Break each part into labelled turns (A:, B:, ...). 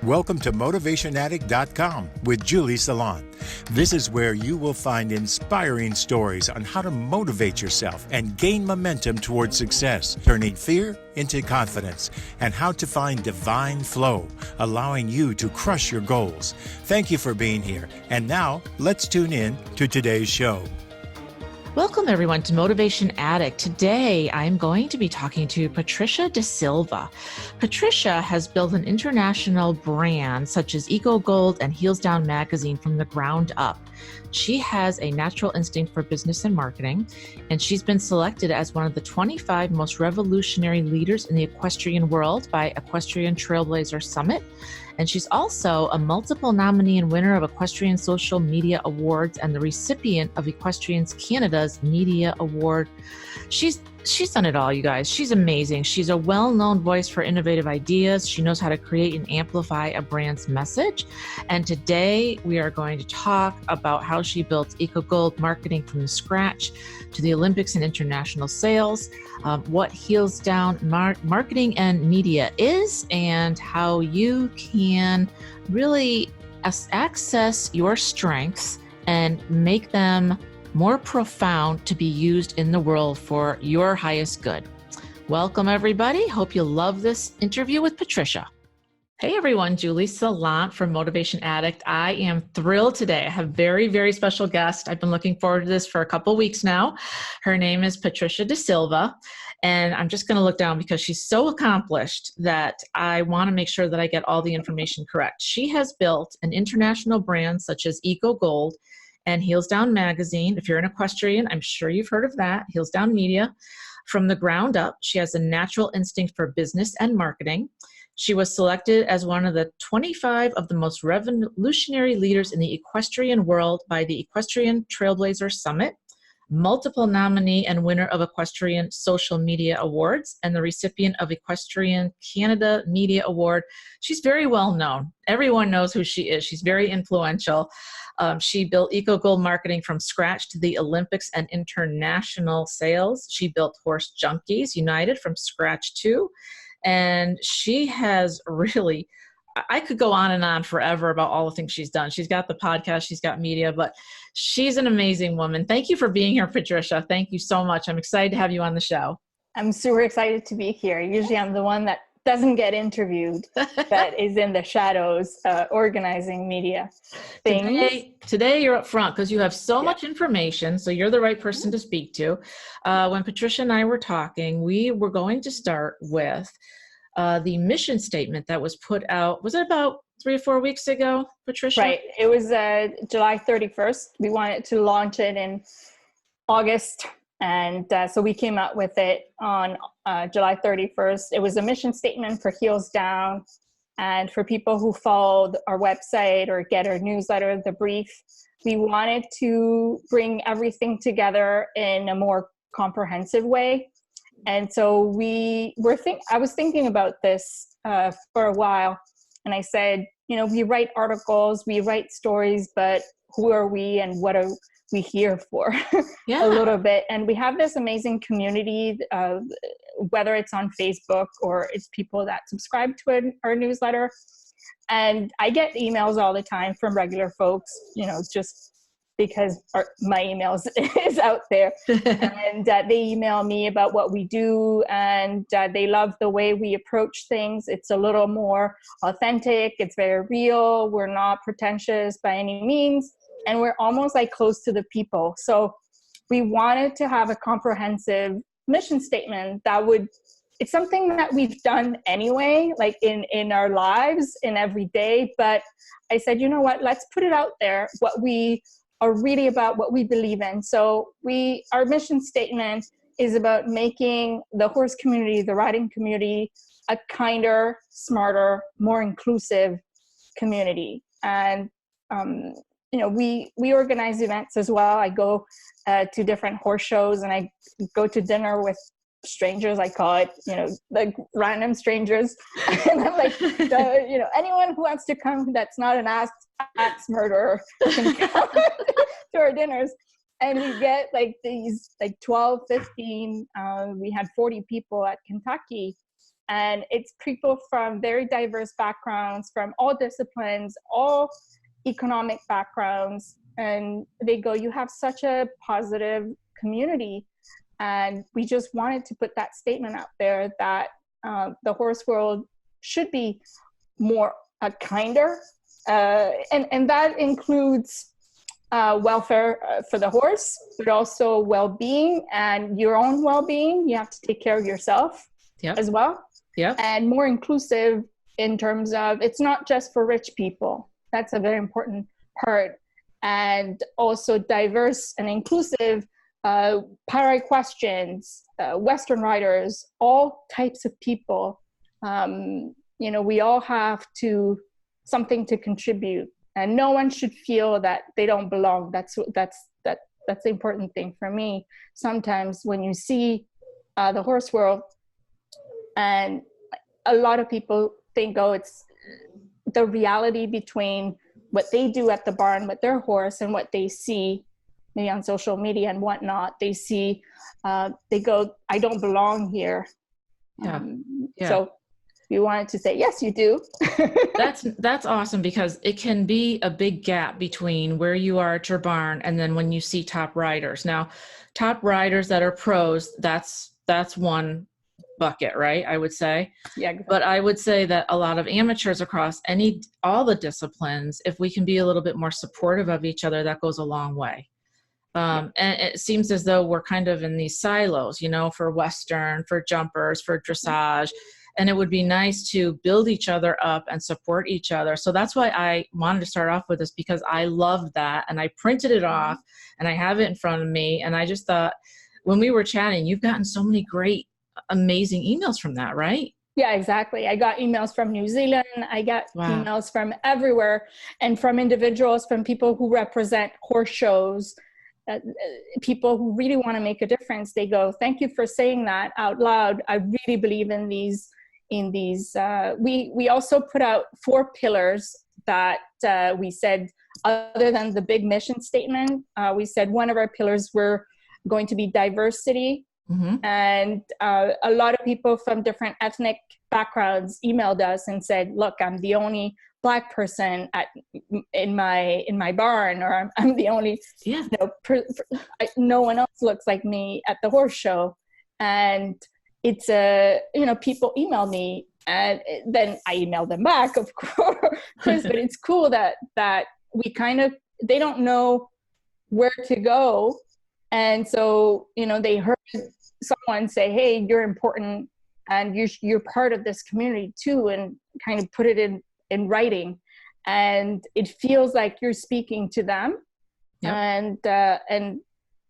A: Welcome to MotivationAddict.com with Julie Salant. This is where you will find inspiring stories on how to motivate yourself and gain momentum towards success, turning fear into confidence, and how to find divine flow, allowing you to crush your goals. Thank you for being here. And now, let's tune in to today's show.
B: Welcome, everyone, to Motivation Addict. Today, I'm going to be talking to Patricia De Silva. Patricia has built an international brand such as Eco Gold and Heels Down magazine from the ground up. She has a natural instinct for business and marketing, and she's been selected as one of the 25 most revolutionary leaders in the equestrian world by Equestrian Trailblazer Summit. And she's also a multiple nominee and winner of Equestrian Social Media Awards and the recipient of Equestrians Canada's Media Award. She's done it all, you guys. She's amazing. She's a well-known voice for innovative ideas. She knows how to create and amplify a brand's message. And today we are going to talk about how she built Eco Gold marketing from scratch to the Olympics and international sales, what Heels Down marketing and media is, and how you can really access your strengths and make them more profound to be used in the world for your highest good. Welcome, everybody. Hope you love this interview with Patricia. Hey, everyone. Julie Salant from Motivation Addict. I am thrilled today. I have a very, very special guest. I've been looking forward to this for a couple weeks now. Her name is Patricia De Silva. And I'm just going to look down because she's so accomplished that I want to make sure that I get all the information correct. She has built an international brand such as Eco Gold and Heels Down magazine. If you're an equestrian, I'm sure you've heard of that, Heels Down Media. From the ground up, she has a natural instinct for business and marketing. She was selected as one of the 25 of the most revolutionary leaders in the equestrian world by the Equestrian Trailblazer Summit, multiple nominee and winner of Equestrian Social Media Awards, and the recipient of Equestrian Canada Media Award. She's very well known. Everyone knows who she is. She's very influential. She built Eco Gold marketing from scratch to the Olympics and international sales. She built Horse Junkies United from scratch too. And she has really, I could go on and on forever about all the things she's done. She's got the podcast, she's got media, but she's an amazing woman. Thank you for being here, Patricia. Thank you so much. I'm excited to have you on the show.
C: I'm super excited to be here. Usually I'm the one that doesn't get interviewed, that is in the shadows, organizing media things.
B: Today you're up front because you have so much information, so you're the right person to speak to. When Patricia and I were talking, we were going to start with the mission statement that was put out. Was it about 3 or 4 weeks ago, Patricia?
C: Right. It was July 31st. We wanted to launch it in August. And so we came out with it on July 31st. It was a mission statement for Heels Down. And for people who followed our website or get our newsletter, The Brief, we wanted to bring everything together in a more comprehensive way. And so I was thinking about this for a while. And I said, we write articles, we write stories, but who are we and what are we here for? A little bit. And we have this amazing community, whether it's on Facebook or it's people that subscribe to our newsletter. And I get emails all the time from regular folks, just because my emails is out there. And they email me about what we do, and they love the way we approach things. It's a little more authentic. It's very real. We're not pretentious by any means. And we're almost like close to the people. So we wanted to have a comprehensive mission statement it's something that we've done anyway, like in our lives, in every day. But I said, you know what, let's put it out there, what we are really about, what we believe in. So our mission statement is about making the horse community, the riding community, a kinder, smarter, more inclusive community. And we organize events as well. I go to different horse shows, and I go to dinner with strangers, I call it, like random strangers. And I'm like, anyone who wants to come that's not an axe murderer can come to our dinners. And we get like these 12, 15, we had 40 people at Kentucky. and it's people from very diverse backgrounds, from all disciplines, all economic backgrounds. And they go, you have such a positive community. And we just wanted to put that statement out there that the horse world should be more kinder. And that includes welfare for the horse, but also well-being and your own well-being. You have to take care of yourself as well. And more inclusive in terms of, it's not just for rich people. That's a very important part. And also diverse and inclusive, para-equestrians, Western riders, all types of people. We all have something to contribute, and no one should feel that they don't belong. That's the important thing for me. Sometimes when you see the horse world, and a lot of people think, oh, it's the reality between what they do at the barn with their horse and what they see maybe on social media and whatnot. They see, they go, I don't belong here. So we wanted to say, yes, you do.
B: That's awesome, because it can be a big gap between where you are at your barn and then when you see top riders. Now, top riders that are pros, that's one bucket, right? I would say. Yeah. Exactly. But I would say that a lot of amateurs across all the disciplines, if we can be a little bit more supportive of each other, that goes a long way. And it seems as though we're kind of in these silos, for Western, for jumpers, for dressage. And it would be nice to build each other up and support each other. So that's why I wanted to start off with this, because I loved that. And I printed it off and I have it in front of me. And I just thought, when we were chatting, you've gotten so many great, amazing emails from that, right?
C: Yeah, exactly. I got emails from New Zealand. I got emails from everywhere, and from individuals, from people who represent horse shows, people who really want to make a difference. They go, thank you for saying that out loud. I really believe in these. We also put out 4 pillars that we said, other than the big mission statement, we said one of our pillars were going to be diversity. And a lot of people from different ethnic backgrounds emailed us and said, look, I'm the only Black person in my barn, or I'm the only, no one else looks like me at the horse show. And it's people email me, and then I email them back, of course. But it's cool that we they don't know where to go. And so, they heard someone say, hey, you're important and you're part of this community too, and kind of put it in writing. And it feels like you're speaking to them. And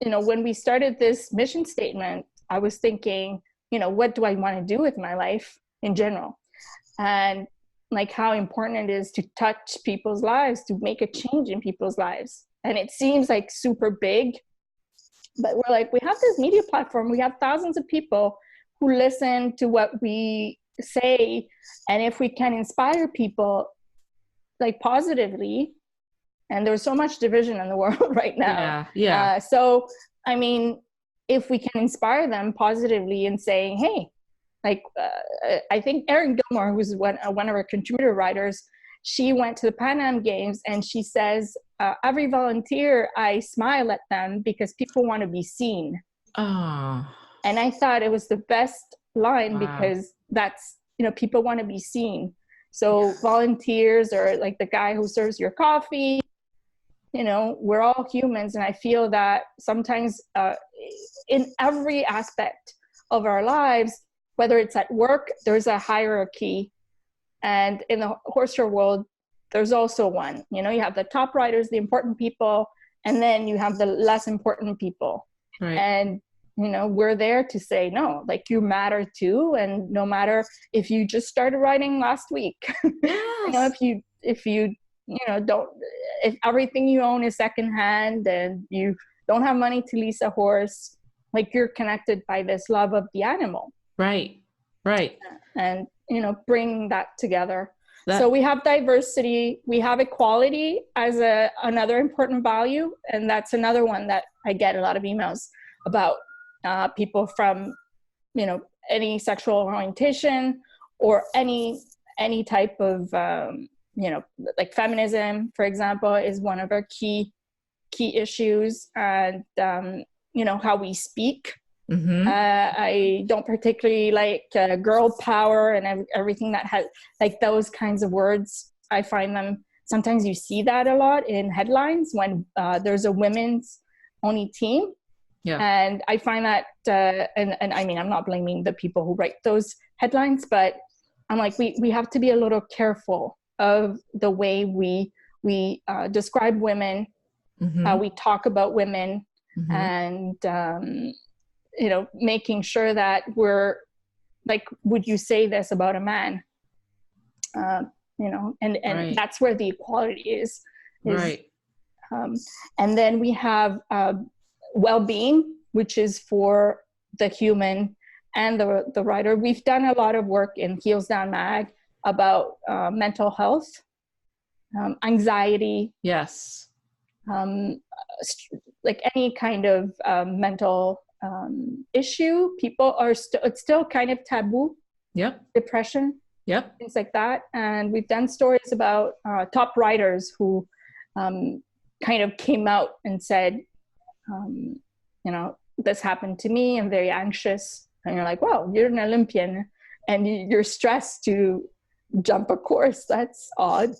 C: when we started this mission statement, I was thinking, what do I want to do with my life in general? And like how important it is to touch people's lives, to make a change in people's lives. And it seems like super big, but we're like, we have this media platform. We have thousands of people who listen to what we say. And if we can inspire people like positively, and there's so much division in the world right now. So, I mean, if we can inspire them positively and saying, hey, I think Erin Gilmore, who's one of our contributor riders, she went to the Pan Am Games, and she says, every volunteer, I smile at them because people want to be seen. And I thought it was the best line, because that's, people want to be seen. So volunteers, or like the guy who serves your coffee, we're all humans. And I feel that sometimes in every aspect of our lives, whether it's at work, there's a hierarchy. And in the horse show world, there's also one. You have the top riders, the important people, and then you have the less important people. Right. And, we're there to say, no, like, you matter too. And no matter if you just started riding last week, if everything you own is secondhand and you don't have money to lease a horse, like, you're connected by this love of the animal.
B: Right.
C: And, bring that together. So we have diversity, we have equality as another important value. And that's another one that I get a lot of emails about, people from, any sexual orientation or any type of, like feminism, for example, is one of our key issues. And, how we speak. I don't particularly like girl power and everything that has like those kinds of words. I find them, sometimes you see that a lot in headlines when there's a women's only team.
B: Yeah.
C: And I find that, and I mean, I'm not blaming the people who write those headlines, but I'm like, we have to be a little careful of the way we describe women, how we talk about women, and, making sure that we're like, would you say this about a man? And right. That's where the equality is right. And then we have well-being, which is for the human and the writer. We've done a lot of work in Heels Down Mag about mental health, anxiety.
B: Yes.
C: Like any kind of mental issue, people are it's still kind of taboo.
B: Yep.
C: Depression.
B: Yep.
C: Things like that. And we've done stories about top writers who kind of came out and said, this happened to me. I'm very anxious. And you're like, well, you're an Olympian and you're stressed to jump a course. That's odd.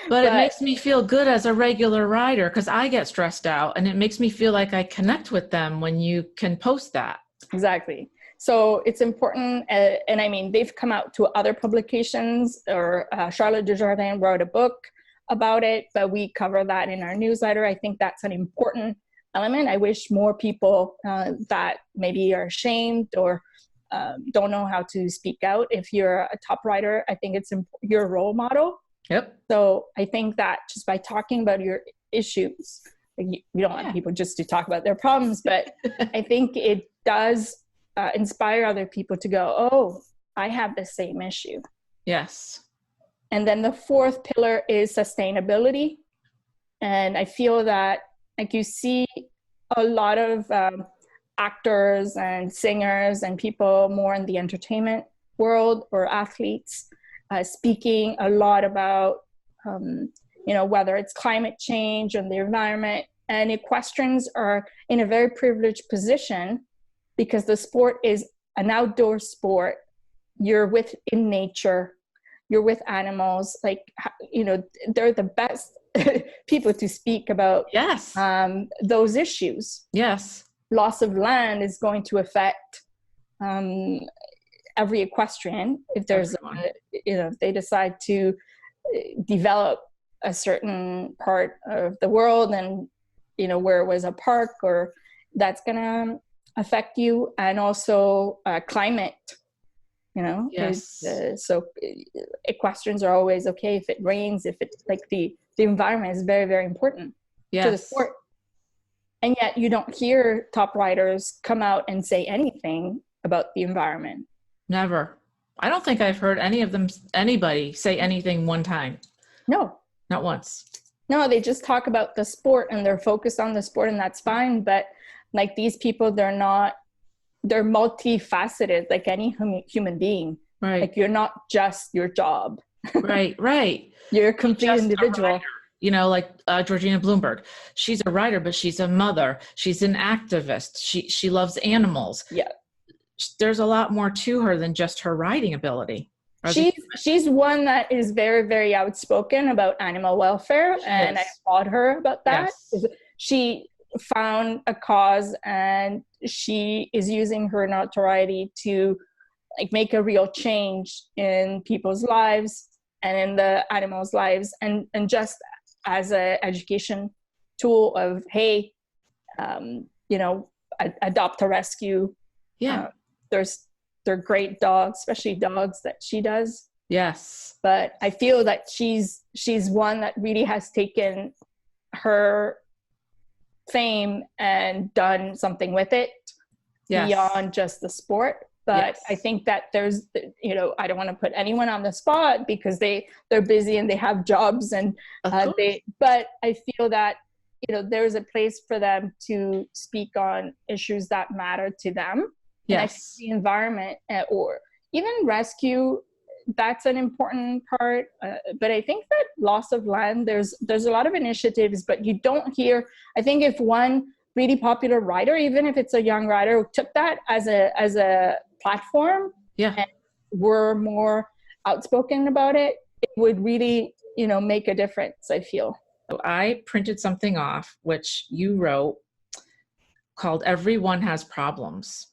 B: But it makes me feel good as a regular writer because I get stressed out, and it makes me feel like I connect with them when you can post that.
C: Exactly. So it's important. And I mean, they've come out to other publications, or Charlotte Desjardins wrote a book about it, but we cover that in our newsletter. I think that's an important element. I wish more people that maybe are ashamed or don't know how to speak out. If you're a top writer, I think you're a role model.
B: Yep.
C: So I think that just by talking about your issues, like you don't want people just to talk about their problems, but I think it does inspire other people to go, oh, I have the same issue.
B: Yes.
C: And then the fourth pillar is sustainability. And I feel that like you see a lot of actors and singers and people more in the entertainment world or athletes speaking a lot about, whether it's climate change or the environment. And equestrians are in a very privileged position because the sport is an outdoor sport. You're in nature, you're with animals, like, they're the best people to speak about those issues.
B: Yes. Loss
C: of land is going to affect every equestrian if there's if they decide to develop a certain part of the world and where it was a park, or that's gonna affect you. And also climate,
B: yes.
C: So equestrians are always okay if it rains, if it like the environment is very, very important to the sport. And yet you don't hear top riders come out and say anything about the environment.
B: Never. I don't think I've heard anybody say anything one time.
C: No.
B: Not once.
C: No, they just talk about the sport and they're focused on the sport, and that's fine. But like these people, they're multifaceted like any human being.
B: Right.
C: Like you're not just your job.
B: Right.
C: You're a complete individual.
B: Like Georgina Bloomberg. She's a writer, but she's a mother. She's an activist. She loves animals.
C: Yeah.
B: There's a lot more to her than just her writing ability.
C: She's one that is very, very outspoken about animal welfare, and I applaud her about that. Yes. She found a cause, and she is using her notoriety to like make a real change in people's lives and in the animals' lives, and just as an education tool of, hey, adopt a rescue.
B: Yeah.
C: They're great dogs, especially dogs that she does.
B: Yes.
C: But I feel that she's one that really has taken her fame and done something with it beyond just the sport. But I think that there's, I don't want to put anyone on the spot because they're busy and they have jobs and but I feel that, there's a place for them to speak on issues that matter to them. Yes. And I think the environment or, even rescue, that's an important part. But I think that loss of land, there's a lot of initiatives, but you don't hear, I think if one really popular rider, even if it's a young rider, took that as a platform,
B: Yeah.
C: and were more outspoken about it, it would really, make a difference, I feel.
B: So I printed something off, which you wrote, called Everyone Has Problems.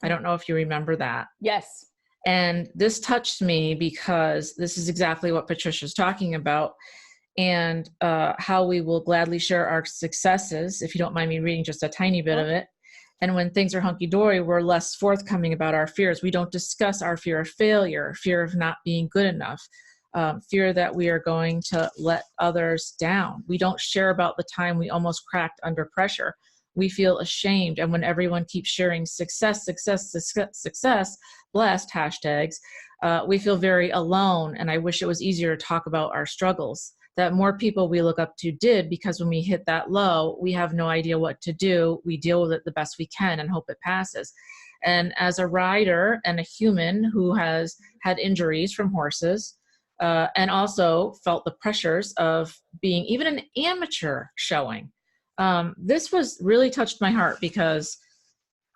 B: I don't know if you remember that.
C: Yes.
B: And this touched me because this is exactly what Patricia's talking about, and how we will gladly share our successes, if you don't mind me reading just a tiny bit of it. And when things are hunky-dory, we're less forthcoming about our fears. We don't discuss our fear of failure, fear of not being good enough, fear that we are going to let others down. We don't share about the time we almost cracked under pressure. We feel ashamed. And when everyone keeps sharing success, blessed hashtags, we feel very alone. And I wish it was easier to talk about our struggles, that more people we look up to did, because when we hit that low, we have no idea what to do. We deal with it the best we can and hope it passes. And as a rider and a human who has had injuries from horses, and also felt the pressures of being even an amateur showing, this was really touched my heart, because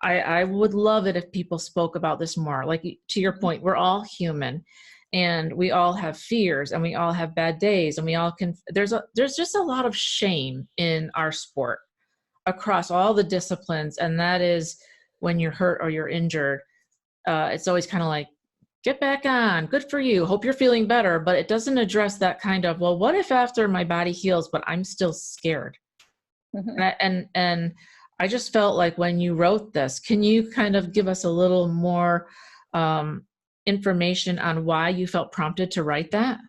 B: I would love it if people spoke about this more. Like, to your point, we're all human, and we all have fears, and we all have bad days, and we all can, there's just a lot of shame in our sport across all the disciplines. And that is, when you're hurt or you're injured, it's always kind of like, get back on, good for you, hope you're feeling better. But it doesn't address that kind of, well, what if after my body heals, but I'm still scared? Mm-hmm. And I just felt like when you wrote this, can you kind of give us a little more information on why you felt prompted to write that?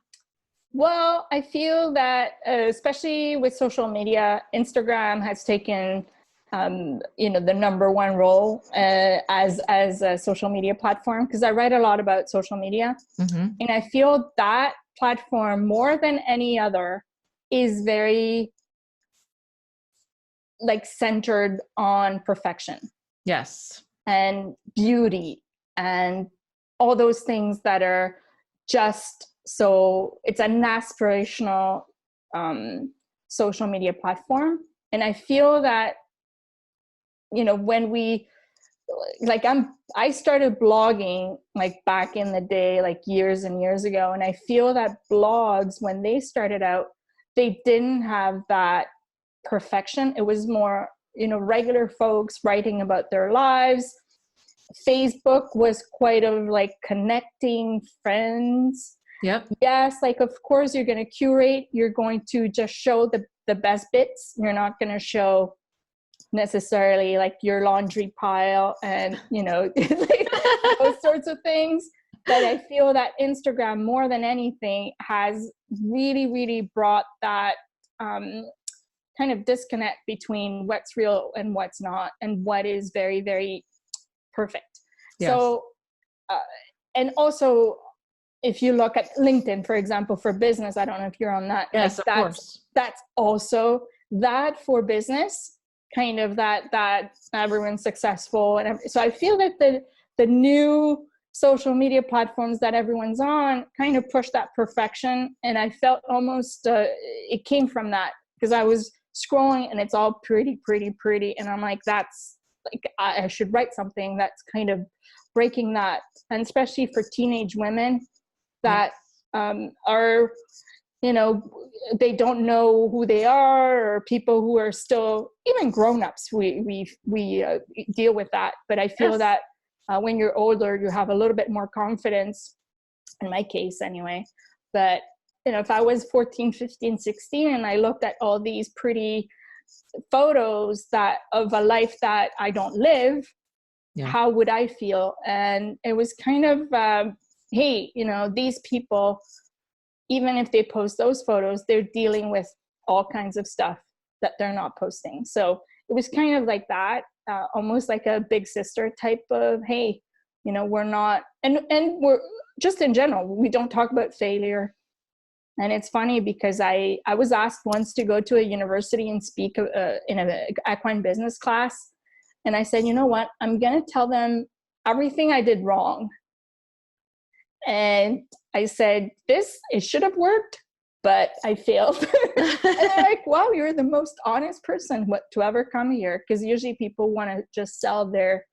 C: Well, I feel that especially with social media, Instagram has taken the number one role as a social media platform, because I write a lot about social media. Mm-hmm. And I feel that platform, more than any other, is very centered on perfection.
B: Yes.
C: And beauty and all those things that are just, so it's an aspirational social media platform. And I feel that, when I started blogging back in the day, years and years ago. And I feel that blogs, when they started out, they didn't have that perfection. It was more, regular folks writing about their lives. Facebook was quite of connecting friends.
B: Yep.
C: Yes, of course you're going to curate. You're going to just show the best bits. You're not going to show necessarily your laundry pile and those sorts of things. But I feel that Instagram, more than anything, has really, really brought that kind of disconnect between what's real and what's not, and what is very, very perfect. Yes. So and also, if you look at LinkedIn, for example, for business, I don't know if you're on that.
B: Yes, of course.
C: That's also that for business, kind of that everyone's successful. And so I feel that the new social media platforms that everyone's on kind of push that perfection. And I felt almost it came from that, because I was scrolling and it's all pretty, pretty, pretty. And I'm like, that's I should write something that's kind of breaking that. And especially for teenage women that are, they don't know who they are, or people who are still, even grown-ups, we deal with that. But I feel that when you're older, you have a little bit more confidence, in my case anyway. But, if I was 14, 15, 16, and I looked at all these pretty photos of a life that I don't live, how would I feel? And it was kind of, hey, these people, even if they post those photos, they're dealing with all kinds of stuff that they're not posting. So it was kind of like that, almost like a big sister type of, hey, we're not, and we're just in general, we don't talk about failure. And it's funny because I was asked once to go to a university and speak in an equine business class. And I said, you know what, I'm going to tell them everything I did wrong. And I said, it should have worked, but I failed. And they're like, wow, you're the most honest person to ever come here. Because usually people want to just sell their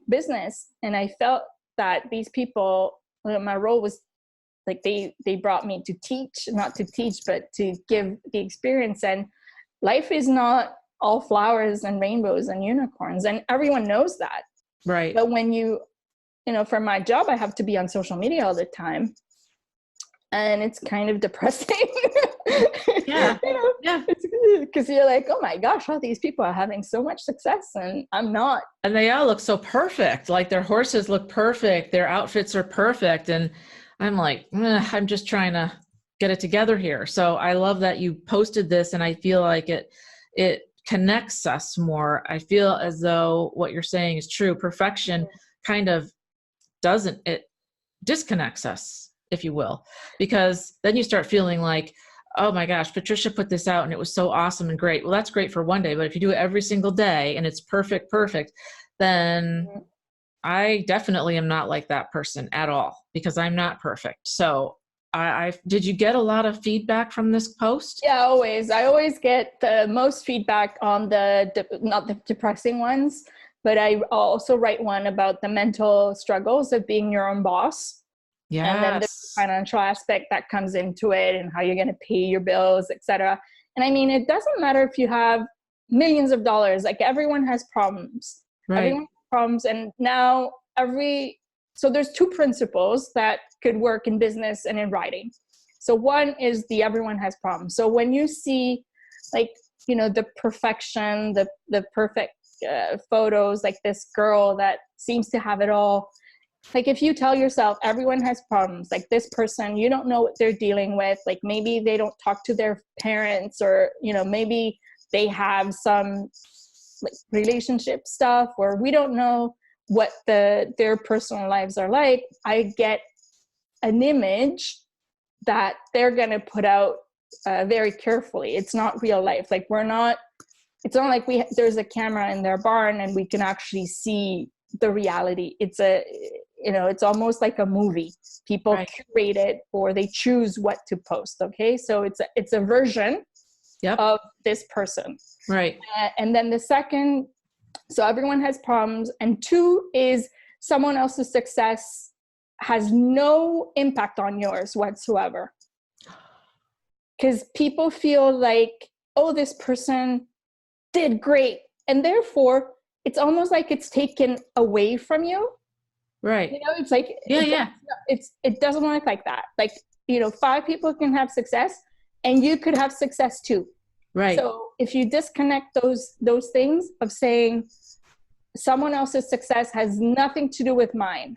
C: business. And I felt that these people, my role was like, they brought me to teach, not to teach, but to give the experience. And life is not all flowers and rainbows and unicorns. And everyone knows that.
B: Right.
C: But when for my job, I have to be on social media all the time. And it's kind of depressing.
B: Yeah.
C: Yeah. Because you're like, oh my gosh, all these people are having so much success and I'm not.
B: And they all look so perfect. Like their horses look perfect. Their outfits are perfect. And I'm like, I'm just trying to get it together here. So I love that you posted this, and I feel like it connects us more. I feel as though what you're saying is true. Perfection kind of it disconnects us, if you will, because then you start feeling like, oh my gosh, Patricia put this out and it was so awesome and great. Well, that's great for one day, but if you do it every single day and it's perfect, then I definitely am not like that person at all, because I'm not perfect. So did you get a lot of feedback from this post?
C: Yeah, always. I always get the most feedback on not the depressing ones, but I also write one about the mental struggles of being your own boss.
B: Yes.
C: And then the financial aspect that comes into it, and how you're going to pay your bills, etc. And I mean, it doesn't matter if you have millions of dollars, like everyone has problems.
B: Right.
C: Everyone has problems. And now so there's two principles that could work in business and in writing. So one is everyone has problems. So when you see the perfection, the perfect photos, like this girl that seems to have it all, like if you tell yourself everyone has problems, like this person, you don't know what they're dealing with, like maybe they don't talk to their parents, or maybe they have some like relationship stuff, or we don't know what their personal lives are like. I get an image that they're going to put out very carefully. It's not real life. Like it's not like there's a camera in their barn and we can actually see the reality. It's almost like a movie. People curate it, or they choose what to post. Okay. So it's a version of this person.
B: Right.
C: And then the second, so everyone has problems. And two is someone else's success has no impact on yours whatsoever. Because people feel like, oh, this person did great. And therefore, it's almost like it's taken away from you.
B: Right.
C: It's like, it doesn't work like that. Like, 5 people can have success and you could have success too.
B: Right.
C: So if you disconnect those things of saying someone else's success has nothing to do with mine,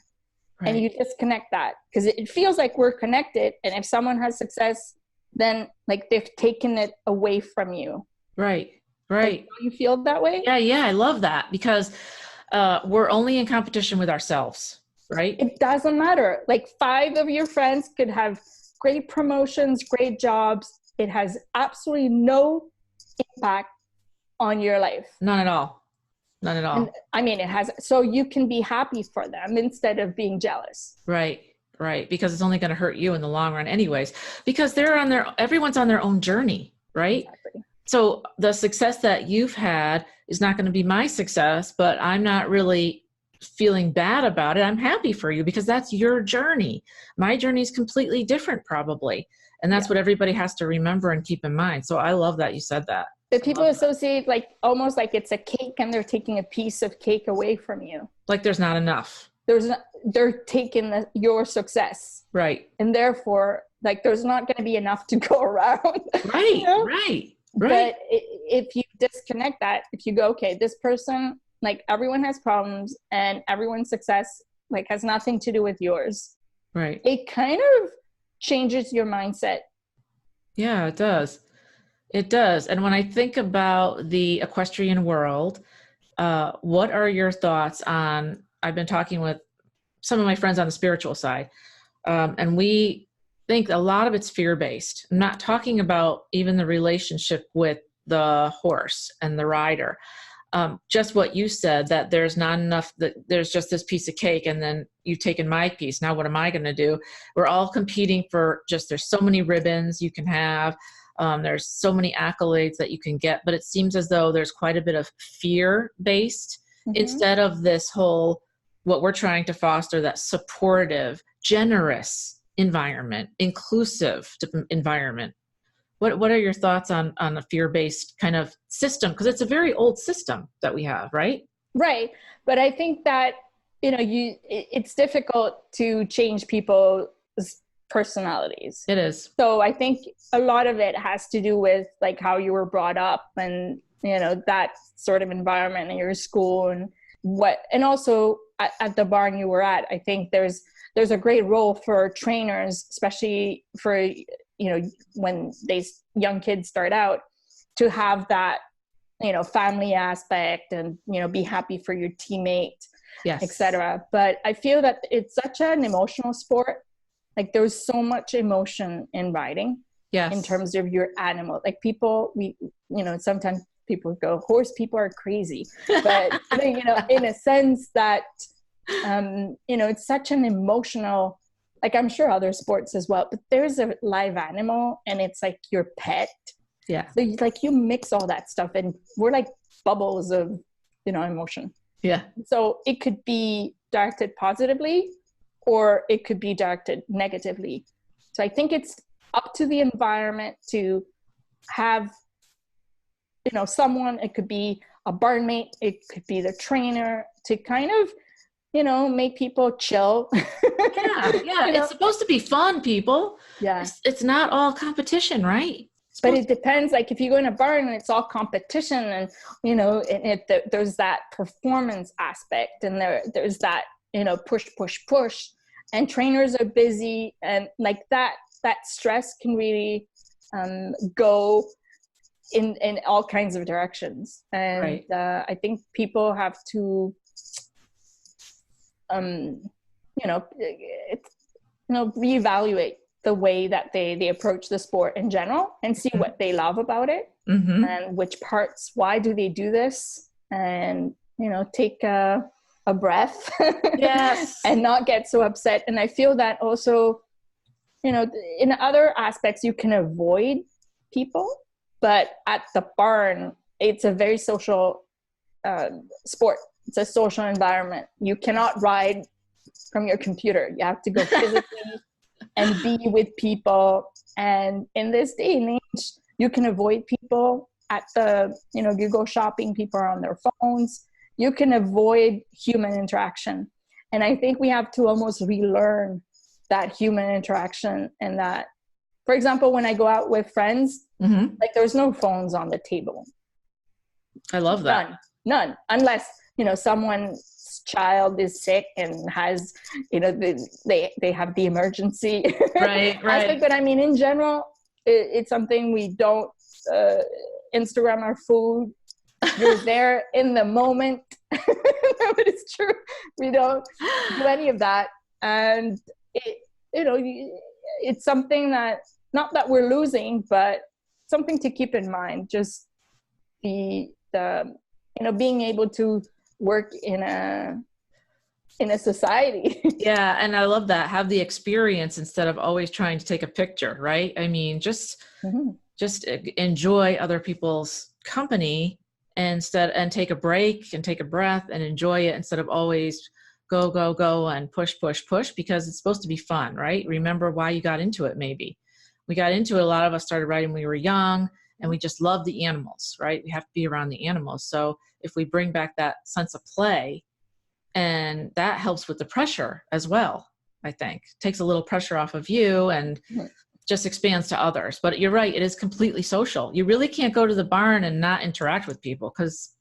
C: and you disconnect that, because it feels like we're connected. And if someone has success, then like they've taken it away from you.
B: Right.
C: Like, do you feel that way?
B: Yeah. I love that, because we're only in competition with ourselves, right?
C: It doesn't matter. Like 5 of your friends could have great promotions, great jobs. It has absolutely no impact on your life.
B: None at all.
C: And, I mean, it has, so you can be happy for them instead of being jealous.
B: Right. Because it's only going to hurt you in the long run anyways, because everyone's on their own journey, right?
C: Exactly.
B: So the success that you've had is not going to be my success, but I'm not really feeling bad about it. I'm happy for you, because that's your journey. My journey is completely different probably. And that's what everybody has to remember and keep in mind. So I love that you said that.
C: But people associate like almost like it's a cake and they're taking a piece of cake away from you.
B: Like there's not enough.
C: They're taking your success.
B: Right.
C: And therefore, like there's not going to be enough to go around.
B: Right. Right.
C: But if you disconnect that, if you go, okay, this person, like everyone has problems and everyone's success like has nothing to do with yours.
B: Right.
C: It kind of changes your mindset.
B: Yeah, it does. It does. And when I think about the equestrian world, what are your thoughts on, I've been talking with some of my friends on the spiritual side, and we think a lot of it's fear-based. I'm not talking about even the relationship with the horse and the rider. just what you said, that there's not enough, that there's just this piece of cake and then you've taken my piece. Now what am I going to do? We're all competing for just, there's so many ribbons you can have. There's so many accolades that you can get, but it seems as though there's quite a bit of fear-based instead of this whole, what we're trying to foster, that supportive, generous environment, inclusive environment. What are your thoughts on a fear-based kind of system? Because it's a very old system that we have, right?
C: Right. But I think that, it's difficult to change people's personalities.
B: It is.
C: So I think a lot of it has to do with like how you were brought up and, that sort of environment in your school and also at the barn you were at. I think there's a great role for trainers, especially for, when these young kids start out, to have that, family aspect and, be happy for your teammate,
B: yes,
C: etc. But I feel that it's such an emotional sport. Like there's so much emotion in riding,
B: yes,
C: in terms of your animal. Like people, sometimes people go, horse people are crazy, but in a sense that, it's such an emotional, like I'm sure other sports as well, but there's a live animal and it's like your pet.
B: Yeah.
C: So you mix all that stuff and we're like bubbles of, emotion.
B: Yeah.
C: So it could be directed positively or it could be directed negatively. So I think it's up to the environment to have, someone, it could be a barn mate, it could be the trainer, to kind of, make people chill.
B: Yeah. It's supposed to be fun, people.
C: Yeah.
B: It's not all competition, right?
C: But it depends. Like if you go in a barn and it's all competition and, there's that performance aspect and there's that, push. And trainers are busy and like that stress can really go in all kinds of directions. And
B: right.
C: I think people have to, reevaluate the way that they approach the sport in general and see what they love about it and which parts, why do they do this, and, take a breath.
B: Yes.
C: And not get so upset. And I feel that also, in other aspects you can avoid people, but at the barn, it's a very social sport. It's a social environment. You cannot ride from your computer. You have to go physically and be with people. And in this day and age, you can avoid people at the, you go shopping, people are on their phones. You can avoid human interaction. And I think we have to almost relearn that human interaction. And that, for example, when I go out with friends, like there's no phones on the table.
B: I love that.
C: None. Unless, someone's child is sick and has, they have the emergency.
B: Right.
C: aspect. But I mean, in general, it's something we don't Instagram our food. You're there in the moment. But it's true. We don't do any of that. And it's something that, not that we're losing, but something to keep in mind. Just the being able to work in a society.
B: Yeah. And I love that. Have the experience instead of always trying to take a picture, right? I mean, just enjoy other people's company and take a break and take a breath and enjoy it instead of always go and push, because it's supposed to be fun, right? Remember why you got into it. Maybe we got into it. A lot of us started riding when we were young and we just love the animals, right? We have to be around the animals. So if we bring back that sense of play, and that helps with the pressure as well, I think takes a little pressure off of you and just expands to others. But you're right. It is completely social. You really can't go to the barn and not interact with people because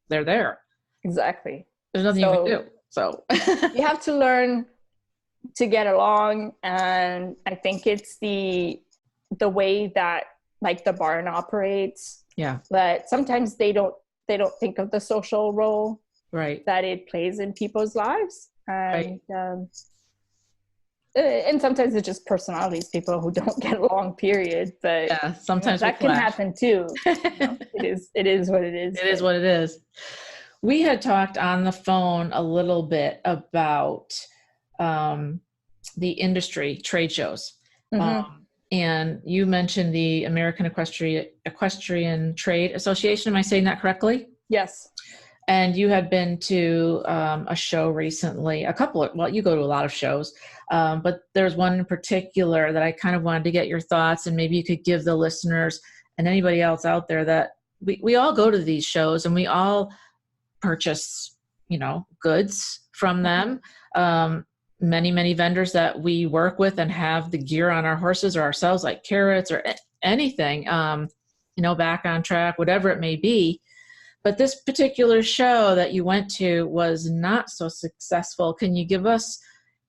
B: they're there.
C: Exactly.
B: There's nothing you can do. So
C: you have to learn to get along. And I think it's the way that like the barn operates.
B: Yeah.
C: But sometimes they don't think of the social role
B: right.
C: that it plays in people's lives. And And sometimes it's just personalities, people who don't get along, period. But
B: Yeah, sometimes
C: that can happen too. It is what it is.
B: It is what it is. We had talked on the phone a little bit about the industry trade shows. And you mentioned the American Equestrian Trade Association. Am I saying that correctly?
C: Yes.
B: And you had been to a show recently, you go to a lot of shows, but there's one in particular that I kind of wanted to get your thoughts, and maybe you could give the listeners and anybody else out there that we all go to these shows and we all purchase, goods from them. Many vendors that we work with and have the gear on our horses or ourselves, like carrots or anything, back on track, whatever it may be. But this particular show that you went to was not so successful. Can you give us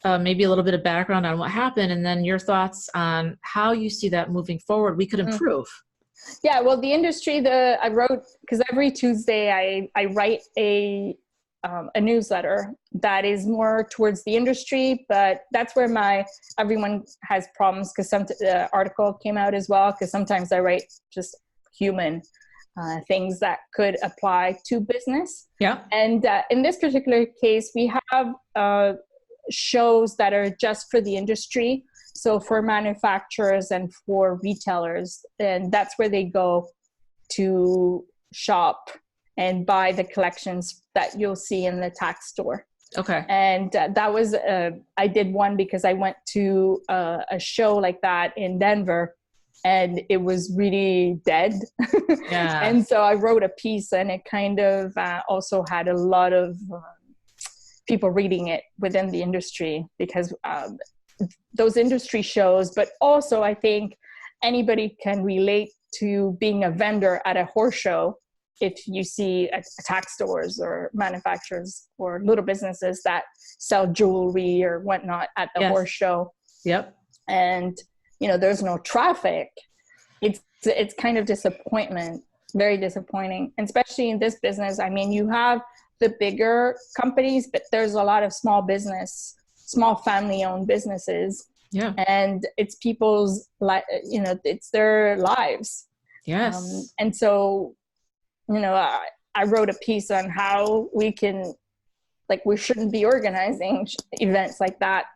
B: maybe a little bit of background on what happened, and then your thoughts on how you see that moving forward we could improve?
C: Yeah, well, the industry, I wrote, because every Tuesday I write a newsletter that is more towards the industry, but that's where everyone has problems, because some article came out as well, because sometimes I write just human things that could apply to business.
B: Yeah.
C: And in this particular case, we have shows that are just for the industry. So for manufacturers and for retailers, and that's where they go to shop and buy the collections that you'll see in the tax store.
B: Okay.
C: And that was, I did one because I went to a show like that in Denver, and it was really dead.
B: Yeah.
C: And so I wrote a piece, and it kind of also had a lot of people reading it within the industry, because those industry shows, but also I think anybody can relate to being a vendor at a horse show. If you see tax stores or manufacturers or little businesses that sell jewelry or whatnot at the horse show.
B: Yep.
C: And there's no traffic, it's kind of disappointment, very disappointing. And especially in this business, I mean, you have the bigger companies, but there's a lot of small family-owned businesses.
B: Yeah.
C: And it's people's, it's their lives.
B: Yes.
C: And so, I wrote a piece on how we can, we shouldn't be organizing events like that,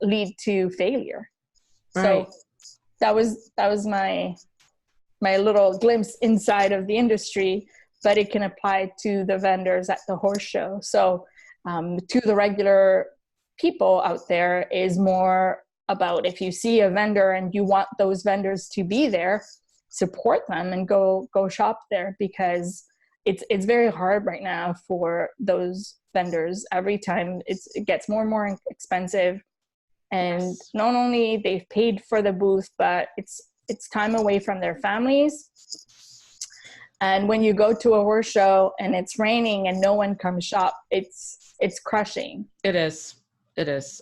C: lead to failure.
B: Right.
C: So that was my little glimpse inside of the industry, but it can apply to the vendors at the horse show. So to the regular people out there is more about, if you see a vendor and you want those vendors to be there, support them and go shop there, because it's very hard right now for those vendors. Every time it gets more and more expensive. And not only they've paid for the booth, but it's time away from their families. And when you go to a horse show and it's raining and no one comes shop, it's crushing.
B: It is.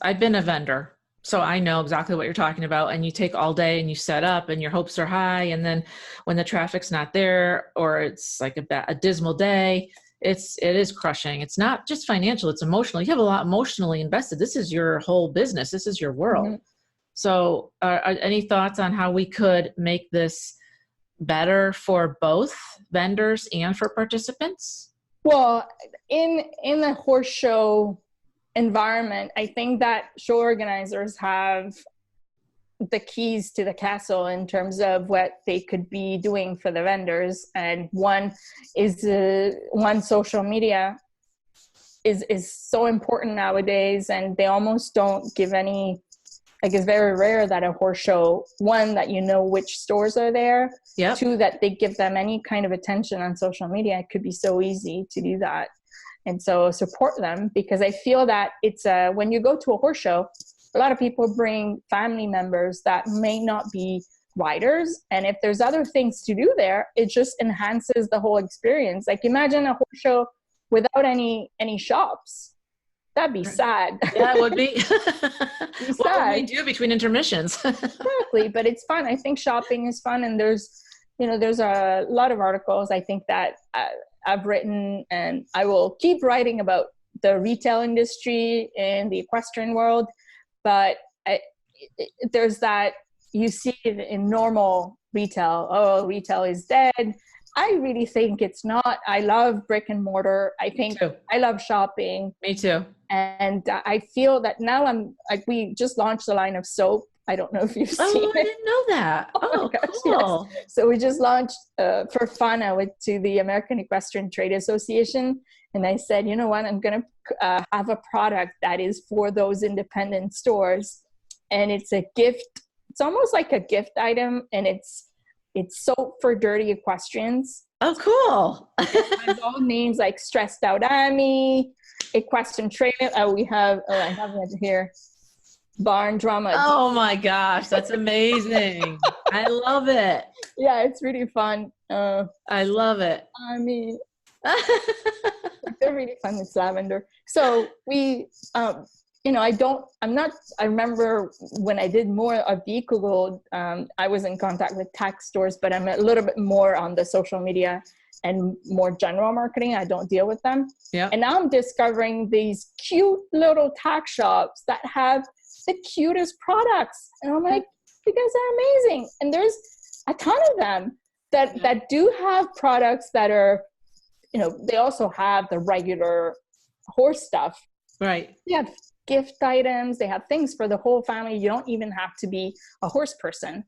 B: I've been a vendor, so I know exactly what you're talking about. And you take all day and you set up and your hopes are high. And then when the traffic's not there, or it's like a dismal day, it is crushing. It's not just financial, it's emotional. You have a lot emotionally invested. This is your whole business. This is your world. Mm-hmm. So any thoughts on how we could make this better for both vendors and for participants?
C: Well, in the horse show environment, I think that show organizers have the keys to the castle in terms of what they could be doing for the vendors. And one is social media is so important nowadays, and they almost don't give any, it's very rare that a horse show, one, that which stores are there. Yep. Two, that they give them any kind of attention on social media. It could be so easy to do that. And so support them, because I feel that it's when you go to a horse show, a lot of people bring family members that may not be riders. And if there's other things to do there, it just enhances the whole experience. Like, imagine a horse show without any shops. That'd be sad.
B: Yeah, it would be. What would we do
C: sad.
B: between intermissions?
C: Exactly, but it's fun. I think shopping is fun, and there's a lot of articles I think that I've written, and I will keep writing about the retail industry in the equestrian world. but there's that, you see it in normal retail. Oh, retail is dead. I really think it's not. I love brick and mortar. I think I love shopping.
B: Me too.
C: And I feel that now we just launched a line of soap. I don't know if you've seen it.
B: I didn't know that. Oh, gosh, cool.
C: Yes. So we just launched for fun. I went to the American Equestrian Trade Association, and I said, you know what, I'm going to have a product that is for those independent stores. And it's a gift. It's almost like a gift item, and it's soap for dirty equestrians.
B: Oh, cool.
C: It has all names like Stressed Out Amy, Equestrian Trainer. I have it here. Barn Drama.
B: Oh my gosh, that's amazing. I love it.
C: Yeah, it's really fun.
B: I love it.
C: I mean, they're really fun. It's lavender. So we, I remember when I did more of the EcoGold, I was in contact with tax stores, but I'm a little bit more on the social media and more general marketing. I don't deal with them.
B: Yeah.
C: And now I'm discovering these cute little tax shops that have the cutest products. And I'm like, you guys are amazing. And there's a ton of them that do have products that are, they also have the regular horse stuff.
B: Right.
C: They have gift items. They have things for the whole family. You don't even have to be a horse person.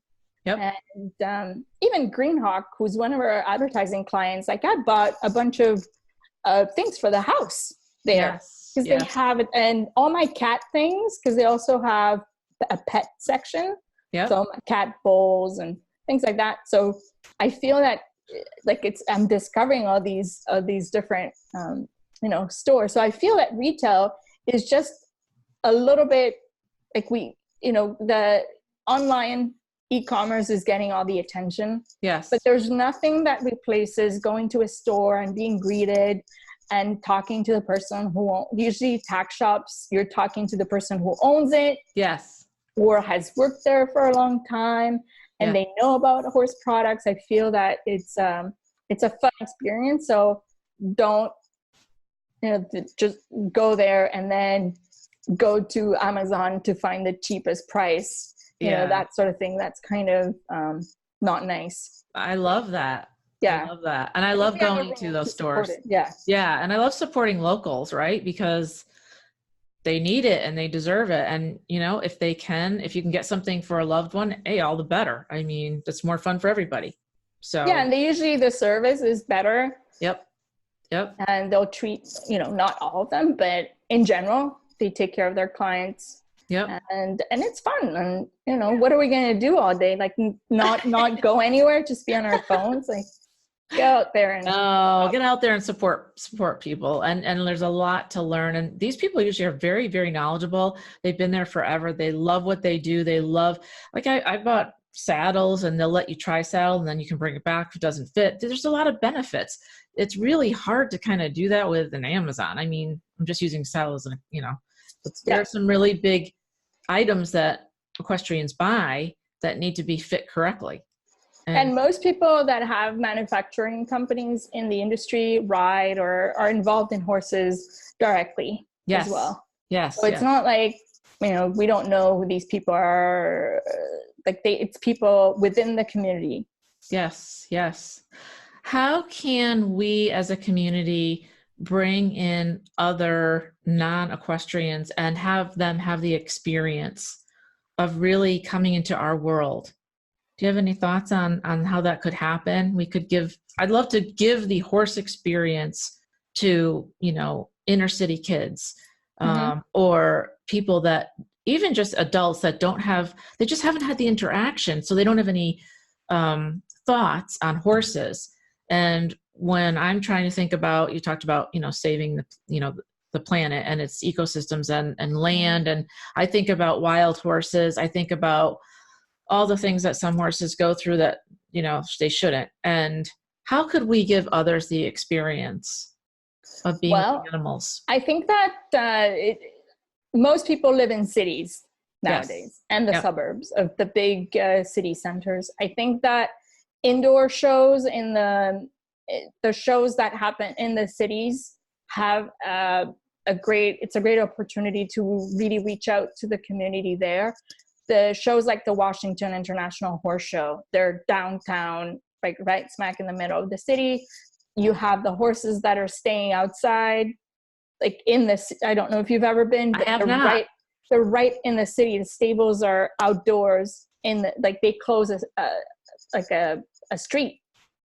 B: Yep.
C: And even Greenhawk, who's one of our advertising clients, like I bought a bunch of things for the house there. Because they have it, and all my cat things, because they also have a pet section. Yeah. So my cat bowls and things like that. So I feel that I'm discovering all these different stores. So I feel that retail is just a little bit like the online e-commerce is getting all the attention.
B: Yes.
C: But there's nothing that replaces going to a store and being greeted and talking to the person usually tax shops, you're talking to the person who owns it.
B: Yes.
C: Or has worked there for a long time, and they know about horse products. I feel that it's a fun experience. So don't, just go there and then go to Amazon to find the cheapest price. That sort of thing. That's kind of not nice.
B: I love that.
C: Yeah.
B: I love that. And I love going to those stores.
C: Yeah.
B: Yeah. And I love supporting locals, right? Because they need it and they deserve it. And, if you can get something for a loved one, hey, all the better. I mean, that's more fun for everybody. So
C: yeah. And the service is better.
B: Yep.
C: And they'll treat, not all of them, but in general, they take care of their clients.
B: Yep.
C: And it's fun. And, what are we going to do all day? Like not go anywhere, just be on our phones. Like, get out there and
B: get out there and support people. And there's a lot to learn. And these people usually are very, very knowledgeable. They've been there forever. They love what they do. They love, like I bought saddles, and they'll let you try saddle, and then you can bring it back if it doesn't fit. There's a lot of benefits. It's really hard to kind of do that with an Amazon. I mean, I'm just using saddles and, there are some really big items that equestrians buy that need to be fit correctly.
C: And most people that have manufacturing companies in the industry ride or are involved in horses directly as well.
B: Yes.
C: So it's not like, we don't know who these people are. It's people within the community.
B: Yes. How can we as a community bring in other non-equestrians and have them have the experience of really coming into our world? Do you have any thoughts on how that could happen? I'd love to give the horse experience to, inner city kids, or people that, even just adults that they just haven't had the interaction. So they don't have any thoughts on horses. And when I'm trying to think about, you talked about, saving the planet and its ecosystems and land. And I think about wild horses. I think about all the things that some horses go through that, they shouldn't. And how could we give others the experience of being animals?
C: I think that most people live in cities nowadays and the suburbs of the big city centers. I think that indoor shows in the shows that happen in the cities have it's a great opportunity to really reach out to the community there. The shows like the Washington International Horse Show, they're downtown, like right smack in the middle of the city. You have the horses that are staying outside, like in this. I don't know if you've ever been, but
B: I have not.
C: they're right in the city. The stables are outdoors like they close a street.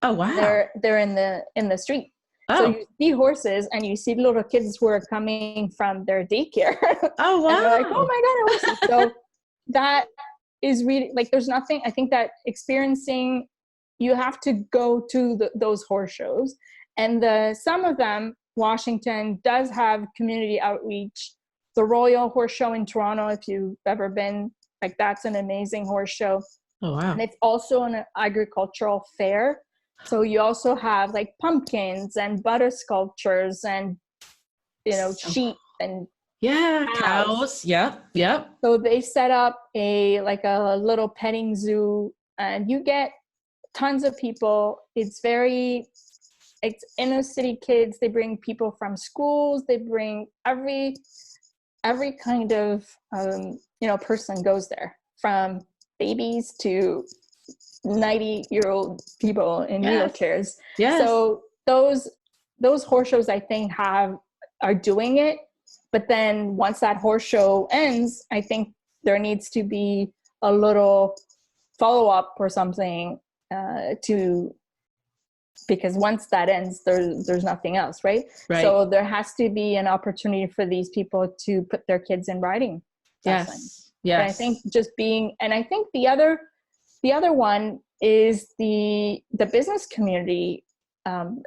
B: Oh, wow.
C: They're in the street.
B: Oh.
C: So you see horses and you see little kids who are coming from their daycare.
B: Oh, wow.
C: And they're like, oh my God, horses. So that is really, like, there's nothing, I think that experiencing, you have to go to those horse shows. And some of them, Washington does have community outreach. The Royal Horse Show in Toronto, if you've ever been, like, that's an amazing horse show.
B: Oh, wow.
C: And it's also an agricultural fair. So you also have like pumpkins and butter sculptures and, sheep and
B: cows. Yep.
C: So they set up a little petting zoo, and you get tons of people. It's inner city kids. They bring people from schools. They bring every kind of, person goes there, from babies to 90-year-old people in wheelchairs.
B: Yes.
C: So those horse shows, I think, are doing it. But then once that horse show ends, I think there needs to be a little follow-up or something because once that ends, there's nothing else, right? So there has to be an opportunity for these people to put their kids in riding lessons.
B: Yes.
C: And I think I think the other one is the business community.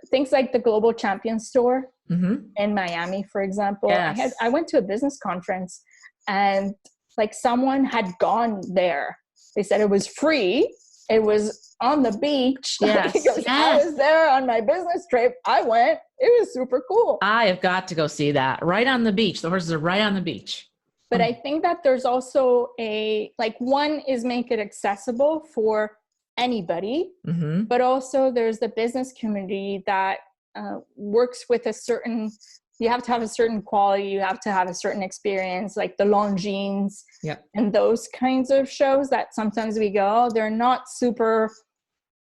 C: Things like the Global Champion store in Miami, for example.
B: Yes.
C: I went to a business conference, and like someone had gone there. They said it was free. It was on the beach.
B: Yes.
C: I was there on my business trip. I went. It was super cool.
B: I have got to go see that. Right on the beach. The horses are right on the beach.
C: But I think that there's also one is make it accessible for anybody, but also there's the business community that works with you have to have a certain quality, you have to have a certain experience, like the Longines and those kinds of shows that sometimes we go, they're not super,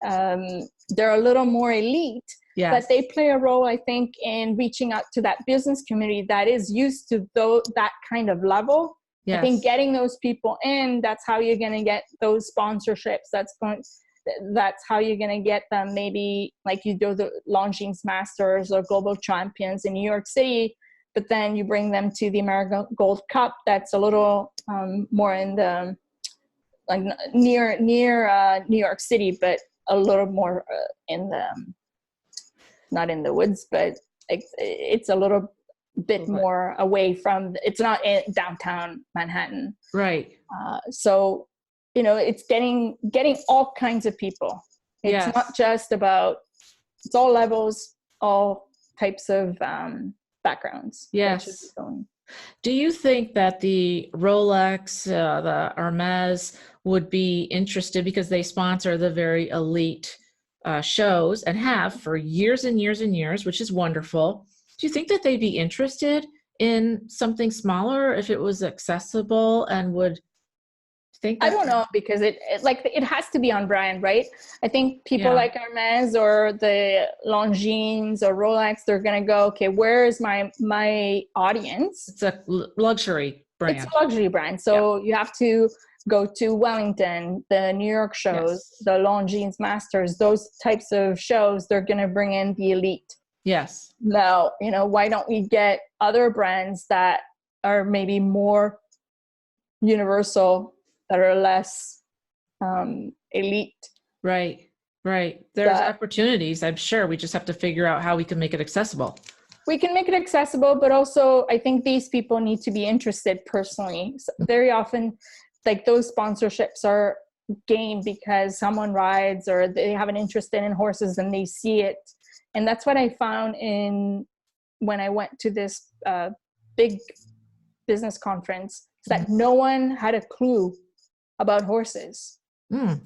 C: they're a little more elite, but they play a role, I think, in reaching out to that business community that is used to that kind of level. I think getting those people in, that's how you're going to get those sponsorships. That's how you're going to get them, maybe like you do the Longines Masters or Global Champions in New York City, but then you bring them to the American Gold Cup. That's a little more in the, like near New York City, but a little more in the, not in the woods, but it's a little bit more away from, it's not in downtown Manhattan.
B: Right.
C: So, it's getting all kinds of people. It's not just about, it's all levels, all types of backgrounds.
B: Yes. Do you think that the Rolex, the Hermes would be interested, because they sponsor the very elite shows and have for years and years and years, which is wonderful. Do you think that they'd be interested in something smaller if it was accessible, and would think that? I
C: don't know, because it has to be on brand, right? I think people like Hermes or the Longines or Rolex, they're going to go, okay, where is my audience?
B: It's a luxury brand.
C: It's a luxury brand. So you have to go to Wellington, the New York shows, the Longines Masters, those types of shows, they're going to bring in the elite.
B: Yes.
C: Now, why don't we get other brands that are maybe more universal, that are less elite?
B: Right. There's opportunities, I'm sure. We just have to figure out how we can make it accessible. We can make it accessible, but also I think these people need to be interested personally. So very often, like, those sponsorships are gained because someone rides or they have an interest in horses and they see it. And that's what I found when I went to this big business conference, that no one had a clue about horses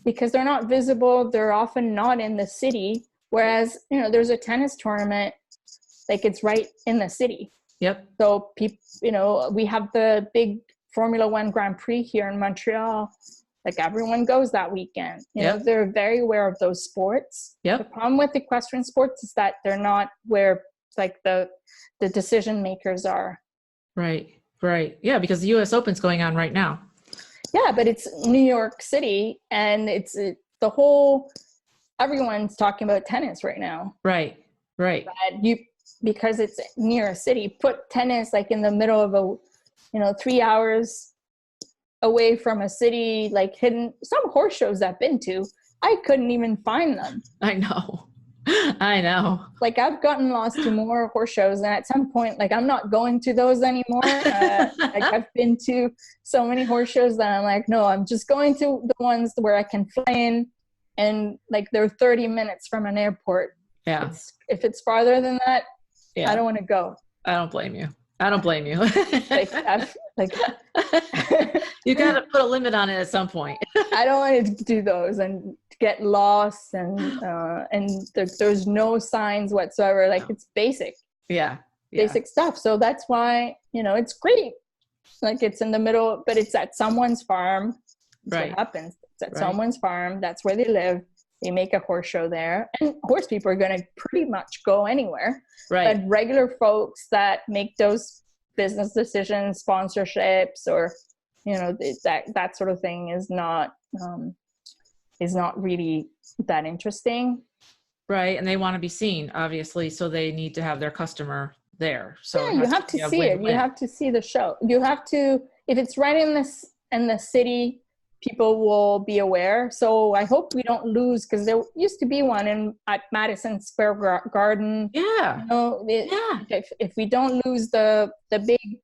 B: because they're not visible. They're often not in the city. Whereas, there's a tennis tournament, like, it's right in the city. Yep.
C: So people, we have the big Formula One Grand Prix here in Montreal. Like everyone goes that weekend. They're very aware of those sports.
B: Yep.
C: The problem with equestrian sports is that they're not where like the decision makers are.
B: Right. Right. Yeah, because the US Open's going on right now.
C: Yeah, but it's New York City, and everyone's talking about tennis right now.
B: Right. Right.
C: Because it's near a city, put tennis like in the middle of 3 hours away from a city, like hidden. Some horse shows I've been to, I couldn't even find them.
B: I know.
C: Like I've gotten lost to more horse shows, and at some point, like I'm not going to those anymore. Like I've been to so many horse shows that I'm like, no, I'm just going to the ones where I can fly in, and like they're 30 minutes from an airport.
B: Yeah.
C: If it's farther than that,
B: yeah.
C: I don't want to go.
B: I don't blame you. You got to put a limit on it at some point.
C: I don't want to do those and get lost, and there's no signs whatsoever. Like it's basic.
B: Yeah.
C: Basic stuff. So that's why, it's great. Like it's in the middle, but it's at someone's farm. That's
B: right.
C: what happens. It's at someone's farm. That's where they live. They make a horse show there, and horse people are going to pretty much go anywhere.
B: Right.
C: But regular folks that make those business decisions, sponsorships, or that sort of thing is not really that interesting.
B: Right, and they want to be seen, obviously, so they need to have their customer there. So
C: yeah, you have to see it. You have to see the show. You have to, if it's right in the city, people will be aware. So I hope we don't lose, because there used to be one at Madison Square Garden.
B: Yeah.
C: If we don't lose the big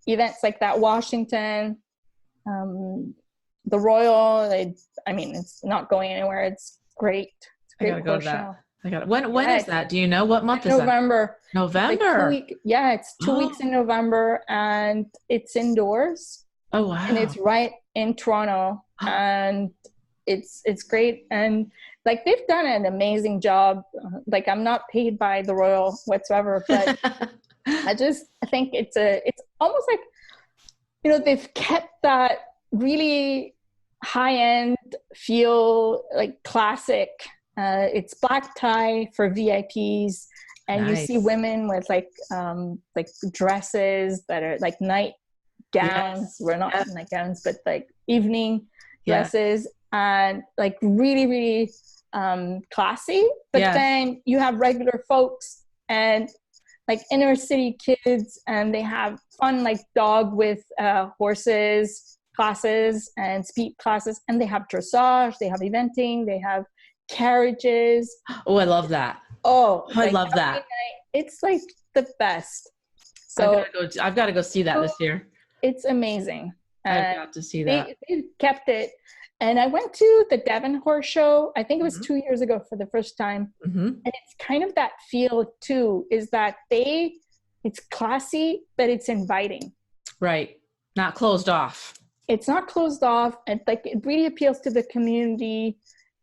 C: events like that, Washington, the Royal, it's not going anywhere. It's great. It's a great.
B: I gotta go to that. I got it. When is that? Do you know what month is
C: November.
B: that? November.
C: It's 2 weeks in November, and it's indoors.
B: Oh wow!
C: And it's right in Toronto, and it's great, and like they've done an amazing job. Like I'm not paid by the Royal whatsoever, but I think it's almost like they've kept that really high end feel, like classic. It's black tie for VIPs, and
B: nice.
C: You see women with like dresses that are like night gowns.
B: Yes.
C: We're not night gowns, but like evening dresses, and like really, really classy. But then you have regular folks and like inner city kids, and they have fun like dog with horses classes and speed classes, and they have dressage, they have eventing, they have carriages.
B: Oh, I love that.
C: I
B: love that.
C: Night, it's like the best. So
B: I've got to go see that this year.
C: It's amazing.
B: I've got to see that.
C: They kept it. And I went to the Devon Horse Show, I think it was 2 years ago for the first time.
B: Mm-hmm.
C: And it's kind of that feel too, is that it's classy, but it's inviting.
B: Right. Not closed off.
C: It's not closed off. And like, it really appeals to the community.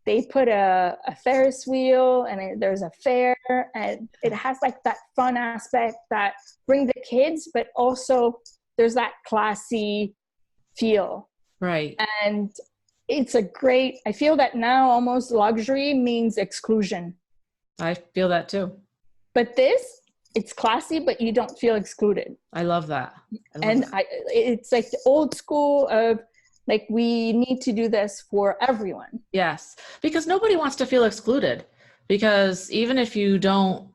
C: They put a Ferris wheel, and there's a fair, and it has like that fun aspect that bring the kids, but also there's that classy feel.
B: Right.
C: And it's I feel that now almost luxury means exclusion.
B: I feel that too.
C: But it's classy, but you don't feel excluded.
B: I love that.
C: It's like the old school of like, we need to do this for everyone.
B: Yes, because nobody wants to feel excluded, because even if you don't